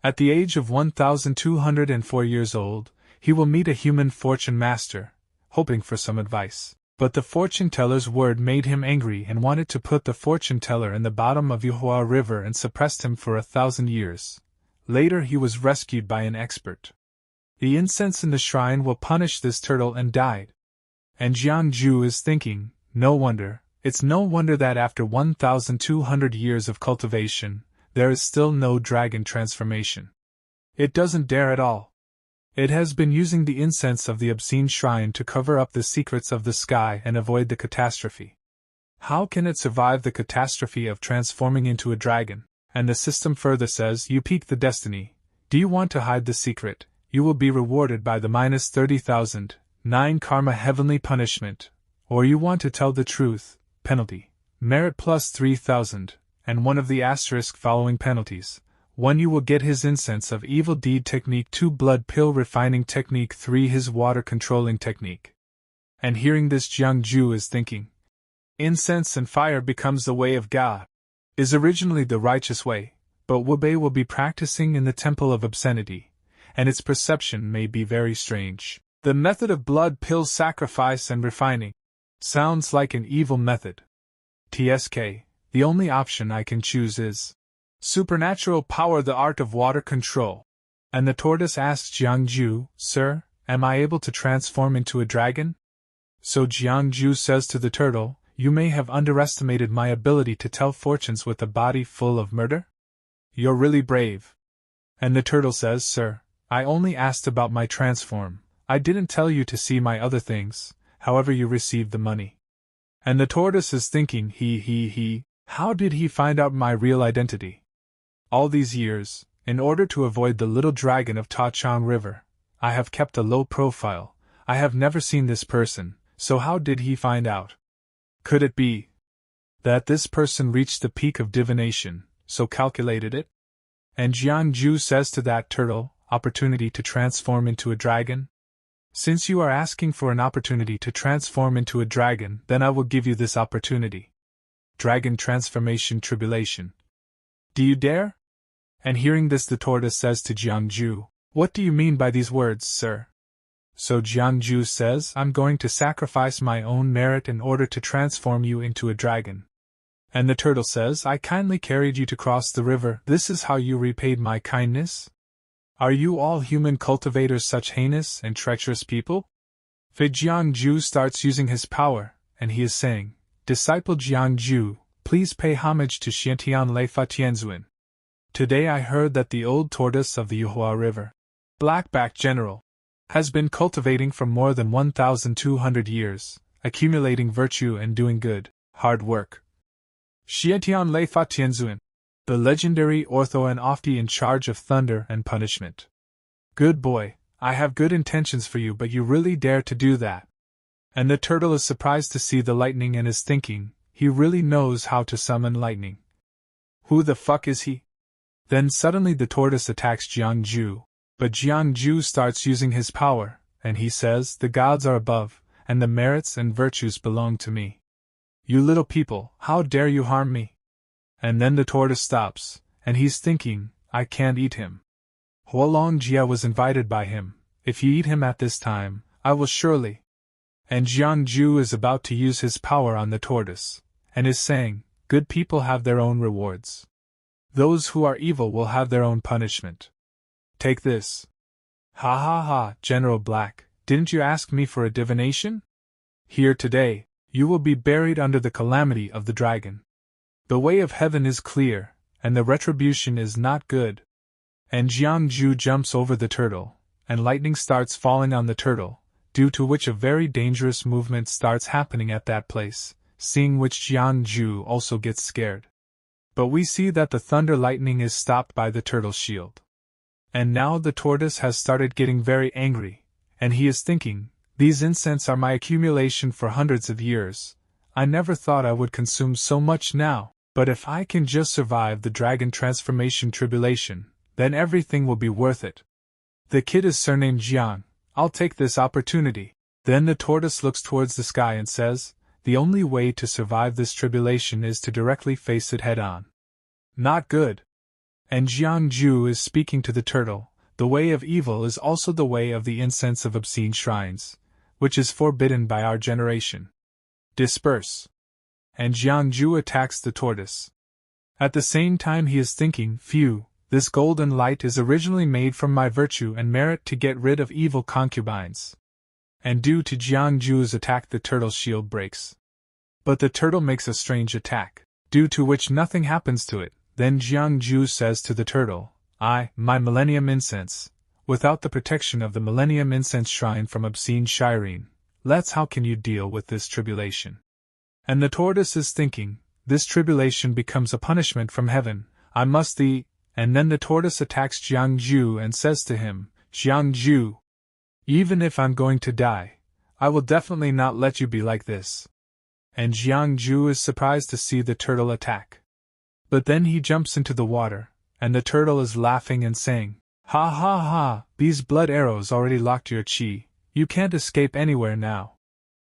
At the age of 1204 years old, he will meet a human fortune master, hoping for some advice. But the fortune teller's word made him angry and wanted to put the fortune teller in the bottom of Yuhua River and suppressed him for 1,000 years. Later he was rescued by an expert. The incense in the shrine will punish this turtle and died. And Jiang Jue is thinking, it's no wonder that after 1,200 years of cultivation, there is still no dragon transformation. It doesn't dare at all. It has been using the incense of the obscene shrine to cover up the secrets of the sky and avoid the catastrophe. How can it survive the catastrophe of transforming into a dragon? And the system further says, you pique the destiny. Do you want to hide the secret? You will be rewarded by the -30,000, 9 karma heavenly punishment. Or you want to tell the truth, penalty, merit plus 3,000, and one of the asterisk following penalties. 1 you will get his incense of evil deed technique, 2 blood pill refining technique, 3 his water controlling technique. And hearing this Jiang Jue is thinking, incense and fire becomes the way of God. Is originally the righteous way, but Wubei will be practicing in the temple of obscenity, and its perception may be very strange. The method of blood pill sacrifice and refining sounds like an evil method. TSK, the only option I can choose is supernatural power, the art of water control. And the tortoise asked Jiang Jue, Sir, am I able to transform into a dragon? So Jiang Jue says to the turtle, you may have underestimated my ability to tell fortunes with a body full of murder? You're really brave. And the turtle says, Sir, I only asked about my transform. I didn't tell you to see my other things, however you received the money. And the tortoise is thinking, how did he find out my real identity? All these years, in order to avoid the little dragon of Taichang River, I have kept a low profile. I have never seen this person, so how did he find out? Could it be that this person reached the peak of divination, so calculated it? And Jiang Jue says to that turtle, opportunity to transform into a dragon? Since you are asking for an opportunity to transform into a dragon, then I will give you this opportunity. Dragon transformation tribulation. Do you dare? And hearing this the tortoise says to Jiang Jue, what do you mean by these words, sir? So Jiang Jue says, I'm going to sacrifice my own merit in order to transform you into a dragon. And the turtle says, I kindly carried you to cross the river. This is how you repaid my kindness? Are you all human cultivators such heinous and treacherous people? Jiang Jue starts using his power, and he is saying, Disciple Jiang Jue, please pay homage to Xianxia. Today I heard that the old tortoise of the Yuhua River, Black General, has been cultivating for more than 1,200 years, accumulating virtue and doing good, hard work. Xianxia, the legendary ortho and ofti in charge of thunder and punishment. Good boy, I have good intentions for you, but you really dare to do that. And the turtle is surprised to see the lightning and is thinking, he really knows how to summon lightning. Who the fuck is he? Then suddenly the tortoise attacks Jiang Jue, but Jiang Jue starts using his power, and he says, "The gods are above, and the merits and virtues belong to me. You little people, how dare you harm me?" And then the tortoise stops, and he's thinking, "I can't eat him. Hualongjia was invited by him. If you eat him at this time, I will surely." And Jiang Jue is about to use his power on the tortoise, and is saying, "Good people have their own rewards. Those who are evil will have their own punishment. Take this." "Ha ha ha, General Black, didn't you ask me for a divination? Here today, you will be buried under the calamity of the dragon. The way of heaven is clear, and the retribution is not good." And Jiang Jue jumps over the turtle, and lightning starts falling on the turtle, due to which a very dangerous movement starts happening at that place, seeing which Jiang Jue also gets scared. But we see that the thunder lightning is stopped by the turtle's shield. And now the tortoise has started getting very angry, and he is thinking, "These incense are my accumulation for hundreds of years. I never thought I would consume so much now, but if I can just survive the dragon transformation tribulation, then everything will be worth it. The kid is surnamed Jiang. I'll take this opportunity." Then the tortoise looks towards the sky and says, "The only way to survive this tribulation is to directly face it head on. Not good." And Jiang Jue is speaking to the turtle, "The way of evil is also the way of the incense of obscene shrines, which is forbidden by our generation. Disperse." And Jiang Jue attacks the tortoise. At the same time he is thinking, "Phew, this golden light is originally made from my virtue and merit to get rid of evil concubines." And due to Jiang Jue's attack the turtle's shield breaks. But the turtle makes a strange attack, due to which nothing happens to it. Then Jiang Jue says to the turtle, My Millennium Incense, without the protection of the Millennium Incense Shrine from obscene Shireen, how can you deal with this tribulation?" And the tortoise is thinking, "This tribulation becomes a punishment from heaven, I must eat." And then the tortoise attacks Jiang Jue and says to him, "Jiang Jue, even if I'm going to die, I will definitely not let you be like this." And Jiang Jue is surprised to see the turtle attack. But then he jumps into the water, and the turtle is laughing and saying, "Ha ha ha, these blood arrows already locked your chi, you can't escape anywhere now.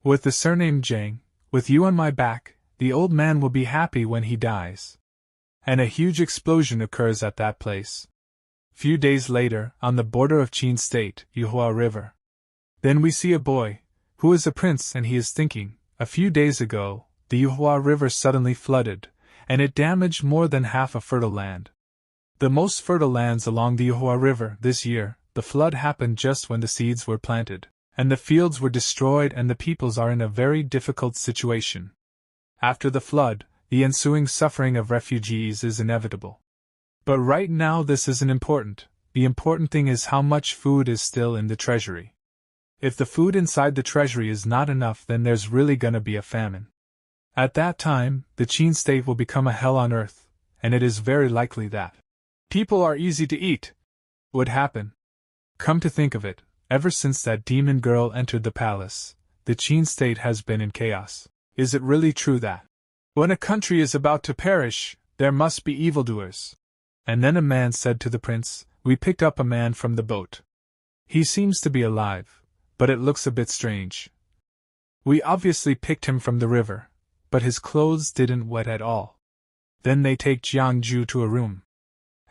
With the surname Jiang, with you on my back, the old man will be happy when he dies." And a huge explosion occurs at that place. Few days later, on the border of Qin State, Yuhua River. Then we see a boy, who is a prince, and he is thinking, "A few days ago, the Yuhua River suddenly flooded, and it damaged more than half of fertile land. The most fertile lands along the Yuhua River. This year, the flood happened just when the seeds were planted, and the fields were destroyed and the peoples are in a very difficult situation. After the flood, the ensuing suffering of refugees is inevitable. But right now this isn't important. The important thing is how much food is still in the treasury. If the food inside the treasury is not enough, then there's really gonna be a famine. At that time, the Qin state will become a hell on earth, and it is very likely that people are easy to eat would happen. Come to think of it, ever since that demon girl entered the palace, the Qin state has been in chaos. Is it really true that when a country is about to perish, there must be evildoers?" And then a man said to the prince, "We picked up a man from the boat. He seems to be alive, but it looks a bit strange. We obviously picked him from the river, but his clothes didn't wet at all." Then they take Jiang Jue to a room.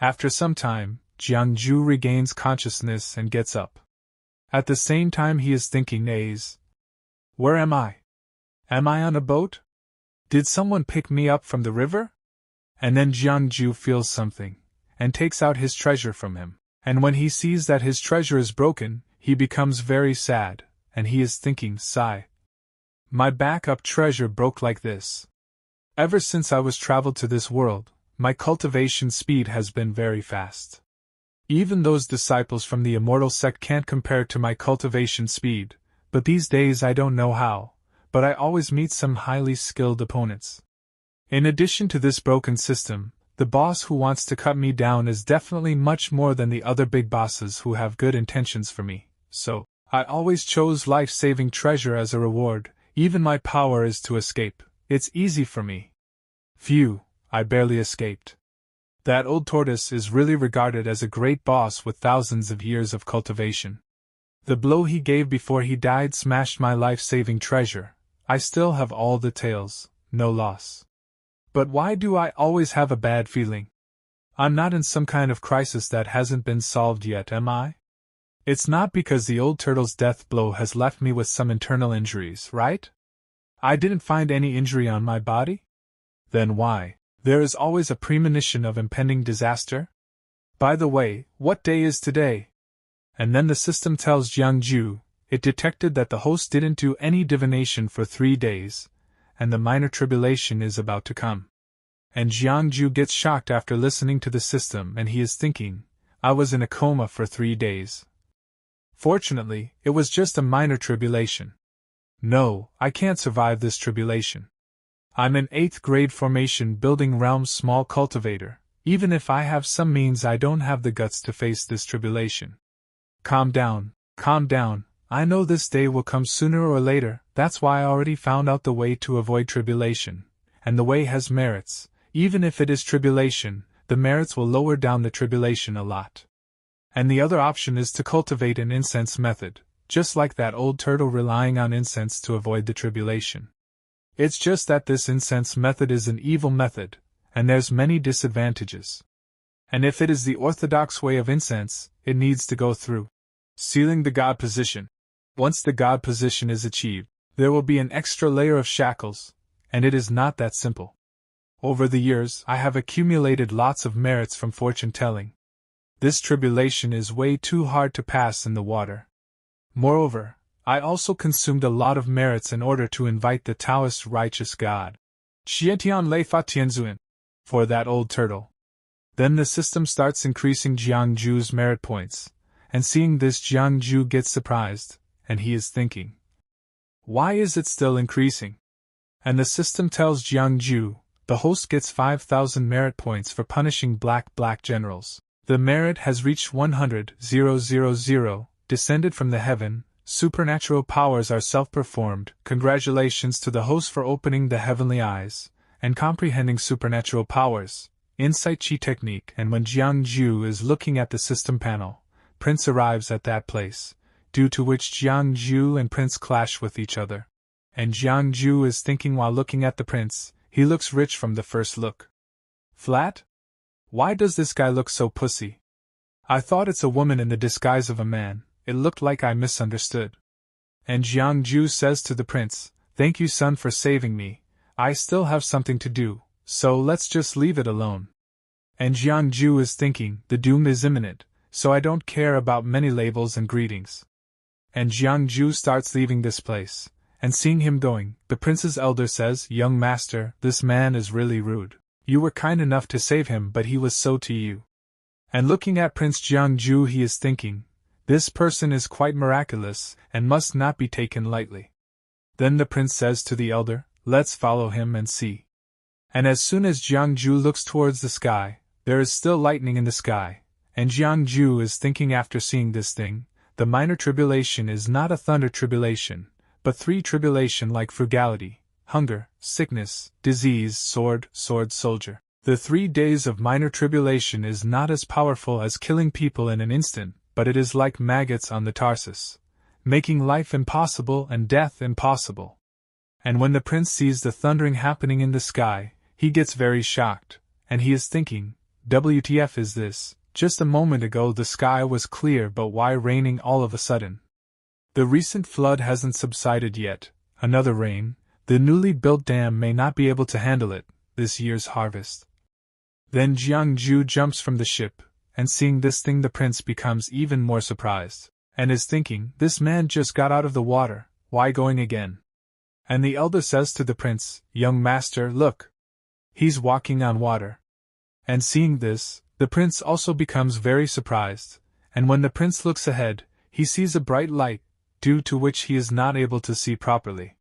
After some time, Jiang Jue regains consciousness and gets up. At the same time he is thinking, "Where am I? Am I on a boat? Did someone pick me up from the river?" And then Jiang Jue feels something, and takes out his treasure from him. And when he sees that his treasure is broken, he becomes very sad, and he is thinking, "Sigh. My backup treasure broke like this. Ever since I was traveled to this world, my cultivation speed has been very fast. Even those disciples from the immortal sect can't compare to my cultivation speed, but these days I don't know how, but I always meet some highly skilled opponents. In addition to this broken system, the boss who wants to cut me down is definitely much more than the other big bosses who have good intentions for me, so I always chose life-saving treasure as a reward. Even my power is to escape. It's easy for me. Phew, I barely escaped." That old tortoise is really regarded as a great boss with thousands of years of cultivation. The blow he gave before he died smashed my life-saving treasure. I still have all the tails, no loss. But why do I always have a bad feeling? I'm not in some kind of crisis that hasn't been solved yet, am I? It's not because the old turtle's death blow has left me with some internal injuries, right? I didn't find any injury on my body? Then why? There is always a premonition of impending disaster? By the way, what day is today? And then the system tells Jiang Jue it detected that the host didn't do any divination for 3 days, and the minor tribulation is about to come. And Jiang Jue gets shocked after listening to the system, and he is thinking, I was in a coma for 3 days. Fortunately, it was just a minor tribulation. No, I can't survive this tribulation. I'm an 8th grade formation building realm small cultivator. Even if I have some means, I don't have the guts to face this tribulation. Calm down, I know this day will come sooner or later. That's why I already found out the way to avoid tribulation. And the way has merits. Even if it is tribulation, the merits will lower down the tribulation a lot. And the other option is to cultivate an incense method, just like that old turtle relying on incense to avoid the tribulation. It's just that this incense method is an evil method, and there's many disadvantages. And if it is the orthodox way of incense, it needs to go through sealing the god position. Once the god position is achieved, there will be an extra layer of shackles, and it is not that simple. Over the years, I have accumulated lots of merits from fortune telling. This tribulation is way too hard to pass in the water. Moreover, I also consumed a lot of merits in order to invite the Taoist righteous god, Xiantian Lei Fa Tianzuan, for that old turtle. Then the system starts increasing Jiang Jue's merit points, and seeing this Jiang Jue gets surprised, and he is thinking, why is it still increasing? And the system tells Jiang Jue, the host gets 5,000 merit points for punishing black generals. The merit has reached 100,000, descended from the heaven. Supernatural powers are self-performed. Congratulations to the host for opening the heavenly eyes and comprehending supernatural powers. Insight chi technique. And when Jiang Jue is looking at the system panel, Prince arrives at that place, due to which Jiang Jue and Prince clash with each other. And Jiang Jue is thinking while looking at the prince, he looks rich from the first look. Flat? Why does this guy look so pussy? I thought it's a woman in the disguise of a man. It looked like I misunderstood. And Jiang Jue says to the prince, thank you son for saving me. I still have something to do, so let's just leave it alone. And Jiang Jue is thinking, the doom is imminent, so I don't care about many labels and greetings. And Jiang Jue starts leaving this place, and seeing him going, the prince's elder says, young master, this man is really rude. You were kind enough to save him, but he was so to you. And looking at Prince Jiang Jue, he is thinking, this person is quite miraculous, and must not be taken lightly. Then the prince says to the elder, let's follow him and see. And as soon as Jiang Jue looks towards the sky, there is still lightning in the sky, and Jiang Jue is thinking after seeing this thing, the minor tribulation is not a thunder tribulation, but 3 tribulation like frugality, hunger, sickness, disease, sword, soldier. The 3 days of minor tribulation is not as powerful as killing people in an instant, but it is like maggots on the Tarsus, making life impossible and death impossible. And when the prince sees the thundering happening in the sky, he gets very shocked, and he is thinking, WTF is this? Just a moment ago the sky was clear, but why raining all of a sudden? The recent flood hasn't subsided yet. Another rain, the newly built dam may not be able to handle it, this year's harvest. Then Jiang Jue jumps from the ship, and seeing this thing the prince becomes even more surprised, and is thinking, this man just got out of the water, why going again? And the elder says to the prince, young master, look. He's walking on water. And seeing this, the prince also becomes very surprised, and when the prince looks ahead, he sees a bright light, due to which he is not able to see properly.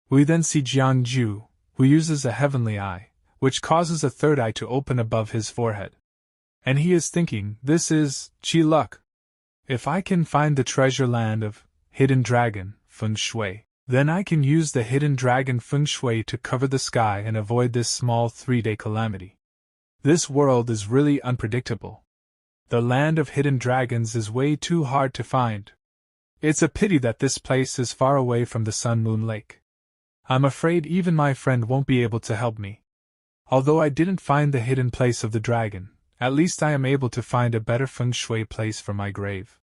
We then see Jiang Jue, who uses a heavenly eye, which causes a third eye to open above his forehead. And he is thinking, this is chi luck. If I can find the treasure land of hidden dragon, feng shui, then I can use the hidden dragon feng shui to cover the sky and avoid this small 3-day calamity. This world is really unpredictable. The land of hidden dragons is way too hard to find. It's a pity that this place is far away from the Sun Moon Lake. I'm afraid even my friend won't be able to help me. Although I didn't find the hidden place of the dragon, at least I am able to find a better feng shui place for my grave.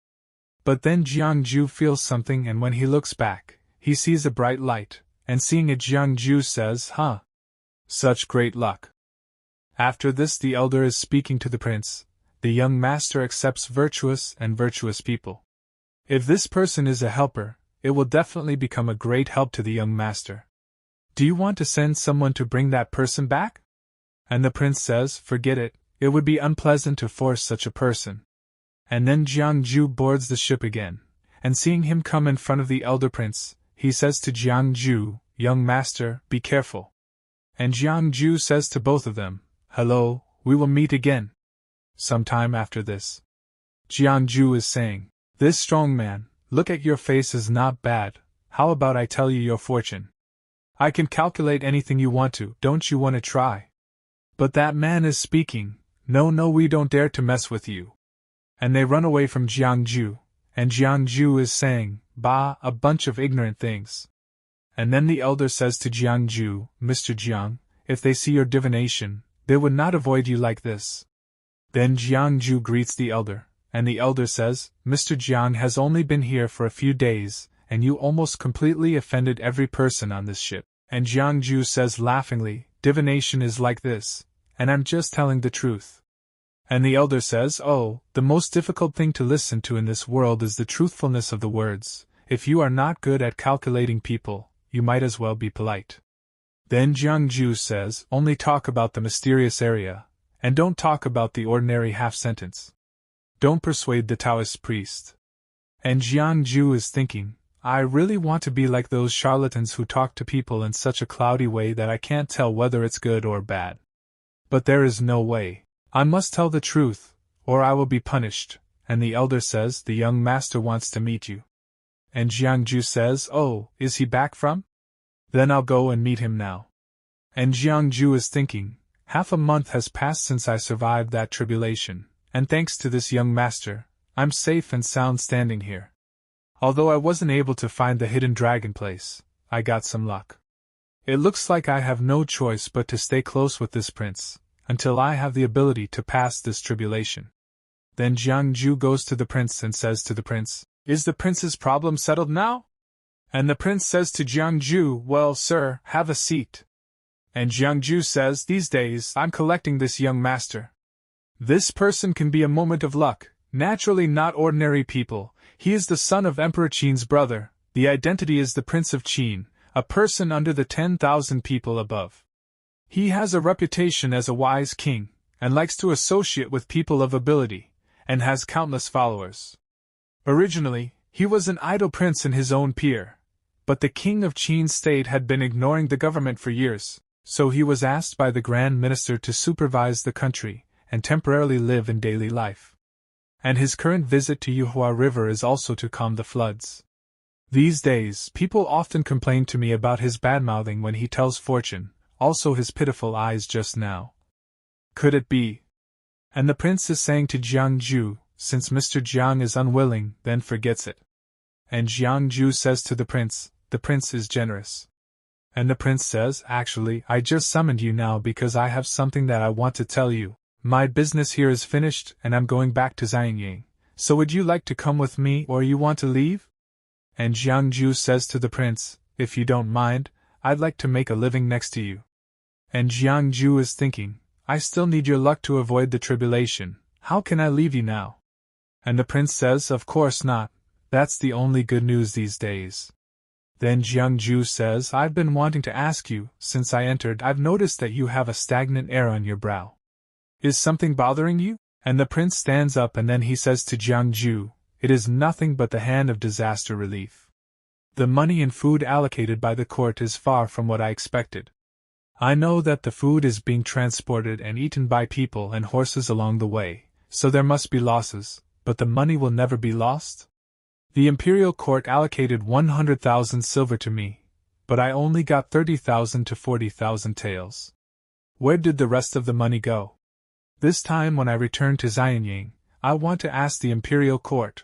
But then Jiang Jue feels something, and when he looks back, he sees a bright light, and seeing it, Jiang Jue says, "Huh. Such great luck." After this, the elder is speaking to the prince. The young master accepts virtuous people. If this person is a helper, it will definitely become a great help to the young master. Do you want to send someone to bring that person back? And the prince says, "Forget it, it would be unpleasant to force such a person." And then Jiang Jue boards the ship again, and seeing him come in front of the elder prince, he says to Jiang Jue, "Young master, be careful." And Jiang Jue says to both of them, "Hello, we will meet again." Sometime after this, Jiang Jue is saying, "This strong man, look at your face, is not bad. How about I tell you your fortune? I can calculate anything you want to, don't you want to try?" But that man is speaking, "No, we don't dare to mess with you." And they run away from Jiang Jue, and Jiang Jue is saying, "Bah, a bunch of ignorant things." And then the elder says to Jiang Jue, "Mr. Jiang, if they see your divination, they would not avoid you like this." Then Jiang Jue greets the elder, and the elder says, "Mr. Jiang has only been here for a few days, and you almost completely offended every person on this ship." And Jiang Jue says laughingly, "Divination is like this, and I'm just telling the truth." And the elder says, "Oh, the most difficult thing to listen to in this world is the truthfulness of the words. If you are not good at calculating people, you might as well be polite." Then Jiang Jue says, "Only talk about the mysterious area, and don't talk about the ordinary half-sentence. Don't persuade the Taoist priest." And Jiang Jue is thinking, "I really want to be like those charlatans who talk to people in such a cloudy way that I can't tell whether it's good or bad. But there is no way. I must tell the truth, or I will be punished." And the elder says, "The young master wants to meet you." And Jiang Jue says, "Oh, is he back from? Then I'll go and meet him now." And Jiang Jue is thinking, half a month has passed since I survived that tribulation, and thanks to this young master, I'm safe and sound standing here. Although I wasn't able to find the hidden dragon place, I got some luck. It looks like I have no choice but to stay close with this prince, until I have the ability to pass this tribulation." Then Jiang Jue goes to the prince and says to the prince, "Is the prince's problem settled now?" And the prince says to Jiang Jue, "Well, sir, have a seat." And Jiang Jue says, "These days, I'm collecting this young master. This person can be a moment of luck, naturally not ordinary people. He is the son of Emperor Qin's brother, the identity is the Prince of Qin, a person under the 10,000 people above. He has a reputation as a wise king, and likes to associate with people of ability, and has countless followers. Originally, he was an idle prince in his own peer, but the king of Qin's state had been ignoring the government for years, so he was asked by the Grand Minister to supervise the country, and temporarily live in daily life. And his current visit to Yuhua River is also to calm the floods. These days, people often complain to me about his badmouthing when he tells fortune, also his pitiful eyes just now. Could it be? And the prince is saying to Jiang Jue, since Mr. Jiang is unwilling, then forgets it. And Jiang Jue says to the prince is generous. And the prince says, "Actually, I just summoned you now because I have something that I want to tell you. My business here is finished and I'm going back to Xianxia, so would you like to come with me or you want to leave?" And Jiang Jue says to the prince, "If you don't mind, I'd like to make a living next to you." And Jiang Jue is thinking, "I still need your luck to avoid the tribulation, how can I leave you now?" And the prince says, "Of course not, that's the only good news these days." Then Jiang Jue says, "I've been wanting to ask you, since I entered I've noticed that you have a stagnant air on your brow. Is something bothering you?" And the prince stands up and then he says to Jiang Jue, "It is nothing but the hand of disaster relief. The money and food allocated by the court is far from what I expected. I know that the food is being transported and eaten by people and horses along the way, so there must be losses, but the money will never be lost. The imperial court allocated 100,000 silver to me, but I only got 30,000 to 40,000 taels. Where did the rest of the money go?" This time when I return to Xianxia, I want to ask the imperial court.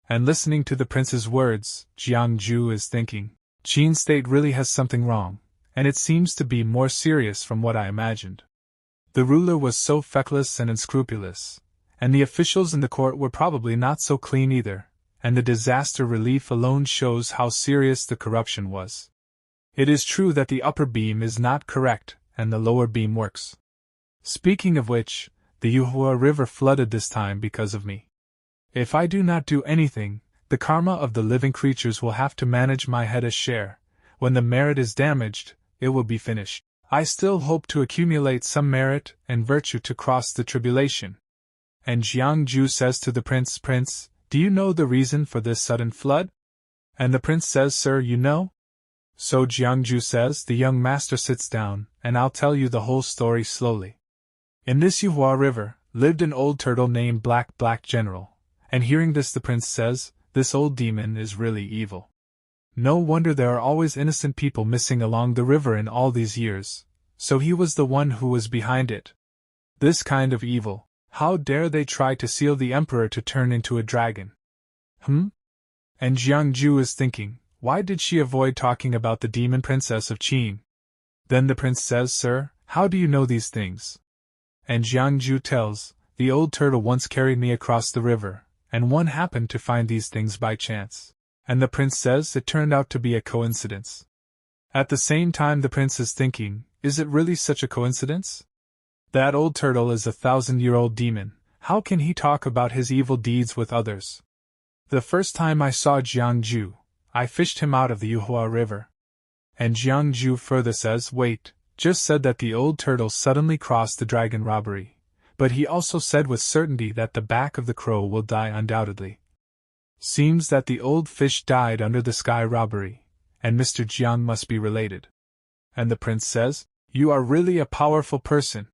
And listening to the prince's words, Jiang Jue is thinking, Qin state really has something wrong, and it seems to be more serious from what I imagined. The ruler was so feckless and unscrupulous, and the officials in the court were probably not so clean either, and the disaster relief alone shows how serious the corruption was. It is true that the upper beam is not correct, and the lower beam works. Speaking of which, the Yuhua River flooded this time because of me. If I do not do anything, the karma of the living creatures will have to manage my head a share. When the merit is damaged, it will be finished. I still hope to accumulate some merit and virtue to cross the tribulation. And Jiang Jue says to the prince, Prince, do you know the reason for this sudden flood? And the prince says, Sir, you know? So Jiang Jue says, the young master sits down, and I'll tell you the whole story slowly. In this Yuhua River, lived an old turtle named Black General. And hearing this the prince says, this old demon is really evil. No wonder there are always innocent people missing along the river in all these years, so he was the one who was behind it. This kind of evil, how dare they try to seal the emperor to turn into a dragon? And Jiang Jue is thinking, why did she avoid talking about the demon princess of Qin? Then the prince says, Sir, how do you know these things? And Jiang Jue tells, the old turtle once carried me across the river, and one happened to find these things by chance. And the prince says it turned out to be a coincidence. At the same time the prince is thinking, is it really such a coincidence? That old turtle is a 1,000-year-old demon, how can he talk about his evil deeds with others? The first time I saw Jiang Jue, I fished him out of the Yuhua River. And Jiang Jue further says, wait, just said that the old turtle suddenly crossed the dragon robbery, but he also said with certainty that the back of the crow will die undoubtedly. Seems that the old fish died under the sky robbery, and Mr. Jiang must be related. And the prince says, you are really a powerful person.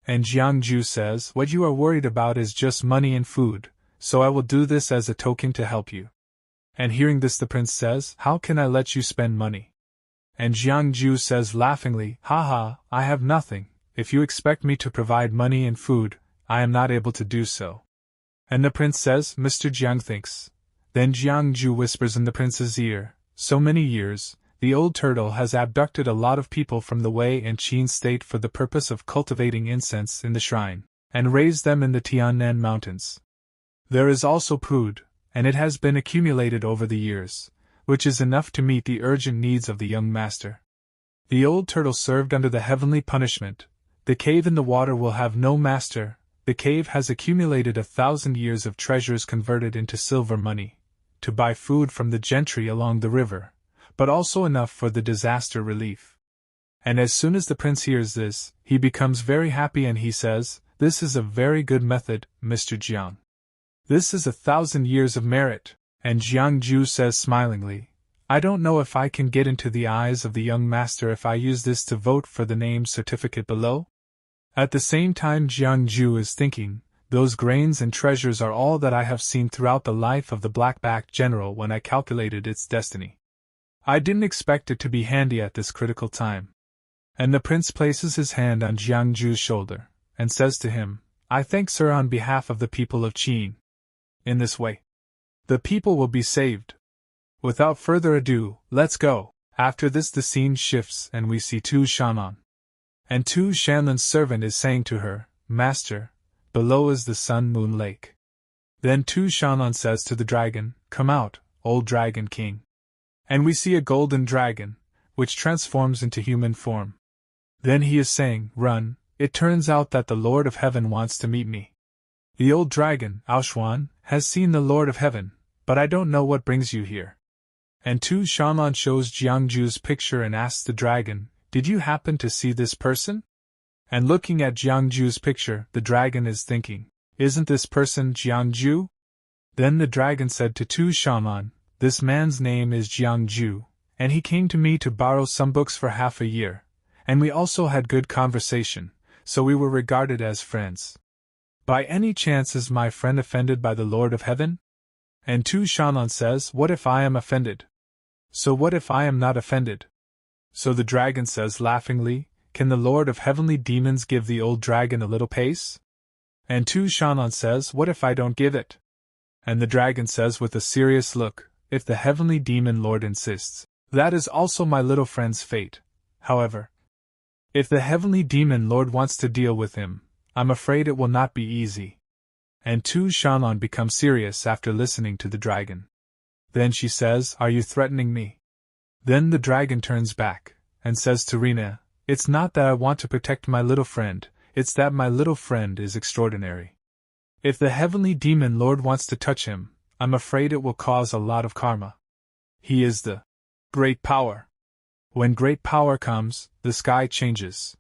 And Jiang Jue says, what you are worried about is just money and food, so I will do this as a token to help you. And hearing this the prince says, how can I let you spend money? And Jiang Jue says laughingly, haha, I have nothing, if you expect me to provide money and food, I am not able to do so. And the prince says, Mr. Jiang thinks. Then Jiang Jue whispers in the prince's ear, so many years, the old turtle has abducted a lot of people from the Wei and Qin state for the purpose of cultivating incense in the shrine, and raised them in the Tiannan mountains. There is also food, and it has been accumulated over the years, which is enough to meet the urgent needs of the young master. The old turtle served under the heavenly punishment. The cave in the water will have no master. The cave has accumulated 1,000 years of treasures converted into silver money, to buy food from the gentry along the river, but also enough for the disaster relief. And as soon as the prince hears this, he becomes very happy and he says, this is a very good method, Mr. Jiang. This is 1,000 years of merit. And Jiang Jue says smilingly, I don't know if I can get into the eyes of the young master if I use this to vote for the name certificate below. At the same time Jiang Jue is thinking, those grains and treasures are all that I have seen throughout the life of the black-backed general when I calculated its destiny. I didn't expect it to be handy at this critical time. And the prince places his hand on Jiang Jue's shoulder, and says to him, I thank sir on behalf of the people of Qin. In this way, the people will be saved. Without further ado, let's go. After this the scene shifts and we see Tu Shanlan. And Tu Shanlan's servant is saying to her, Master, below is the Sun-Moon Lake. Then Tu Shanlan says to the dragon, Come out, old dragon king. And we see a golden dragon, which transforms into human form. Then he is saying, Run, it turns out that the Lord of Heaven wants to meet me. The old dragon, Aoshuan, has seen the Lord of Heaven, but I don't know what brings you here. And Tu Shanlan shows Jiang Jue's picture and asks the dragon, Did you happen to see this person? And looking at Jiang Jue's picture, the dragon is thinking, Isn't this person Jiang Jue? Then the dragon said to Tu Shanlan, This man's name is Jiang Jue, and he came to me to borrow some books for half a year, and we also had good conversation, so we were regarded as friends. By any chance is my friend offended by the Lord of Heaven? And Tu Shanlan says, What if I am offended? So what if I am not offended? So the dragon says laughingly, Can the Lord of Heavenly Demons give the old dragon a little pace? And Tu Shanlan says, what if I don't give it? And the dragon says with a serious look, if the heavenly demon lord insists, that is also my little friend's fate. However, if the heavenly demon lord wants to deal with him, I'm afraid it will not be easy. And Tu Shanlan becomes serious after listening to the dragon. Then she says, are you threatening me? Then the dragon turns back, and says to Rina, it's not that I want to protect my little friend, it's that my little friend is extraordinary. If the heavenly demon lord wants to touch him, I'm afraid it will cause a lot of karma. He is the great power. When great power comes, the sky changes.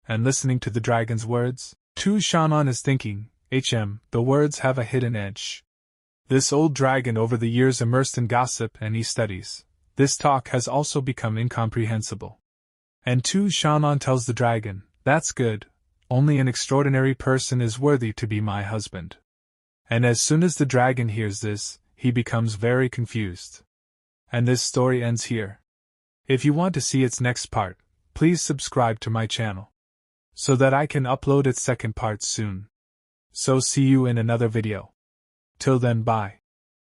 And listening to the dragon's words, Tu Shanlan is thinking, the words have a hidden edge. This old dragon over the years immersed in gossip and studies, this talk has also become incomprehensible. And Tu Shanlan tells the dragon, that's good, only an extraordinary person is worthy to be my husband. And as soon as the dragon hears this, he becomes very confused. And this story ends here. If you want to see its next part, please subscribe to my channel, so that I can upload its second part soon. So see you in another video. Till then, bye.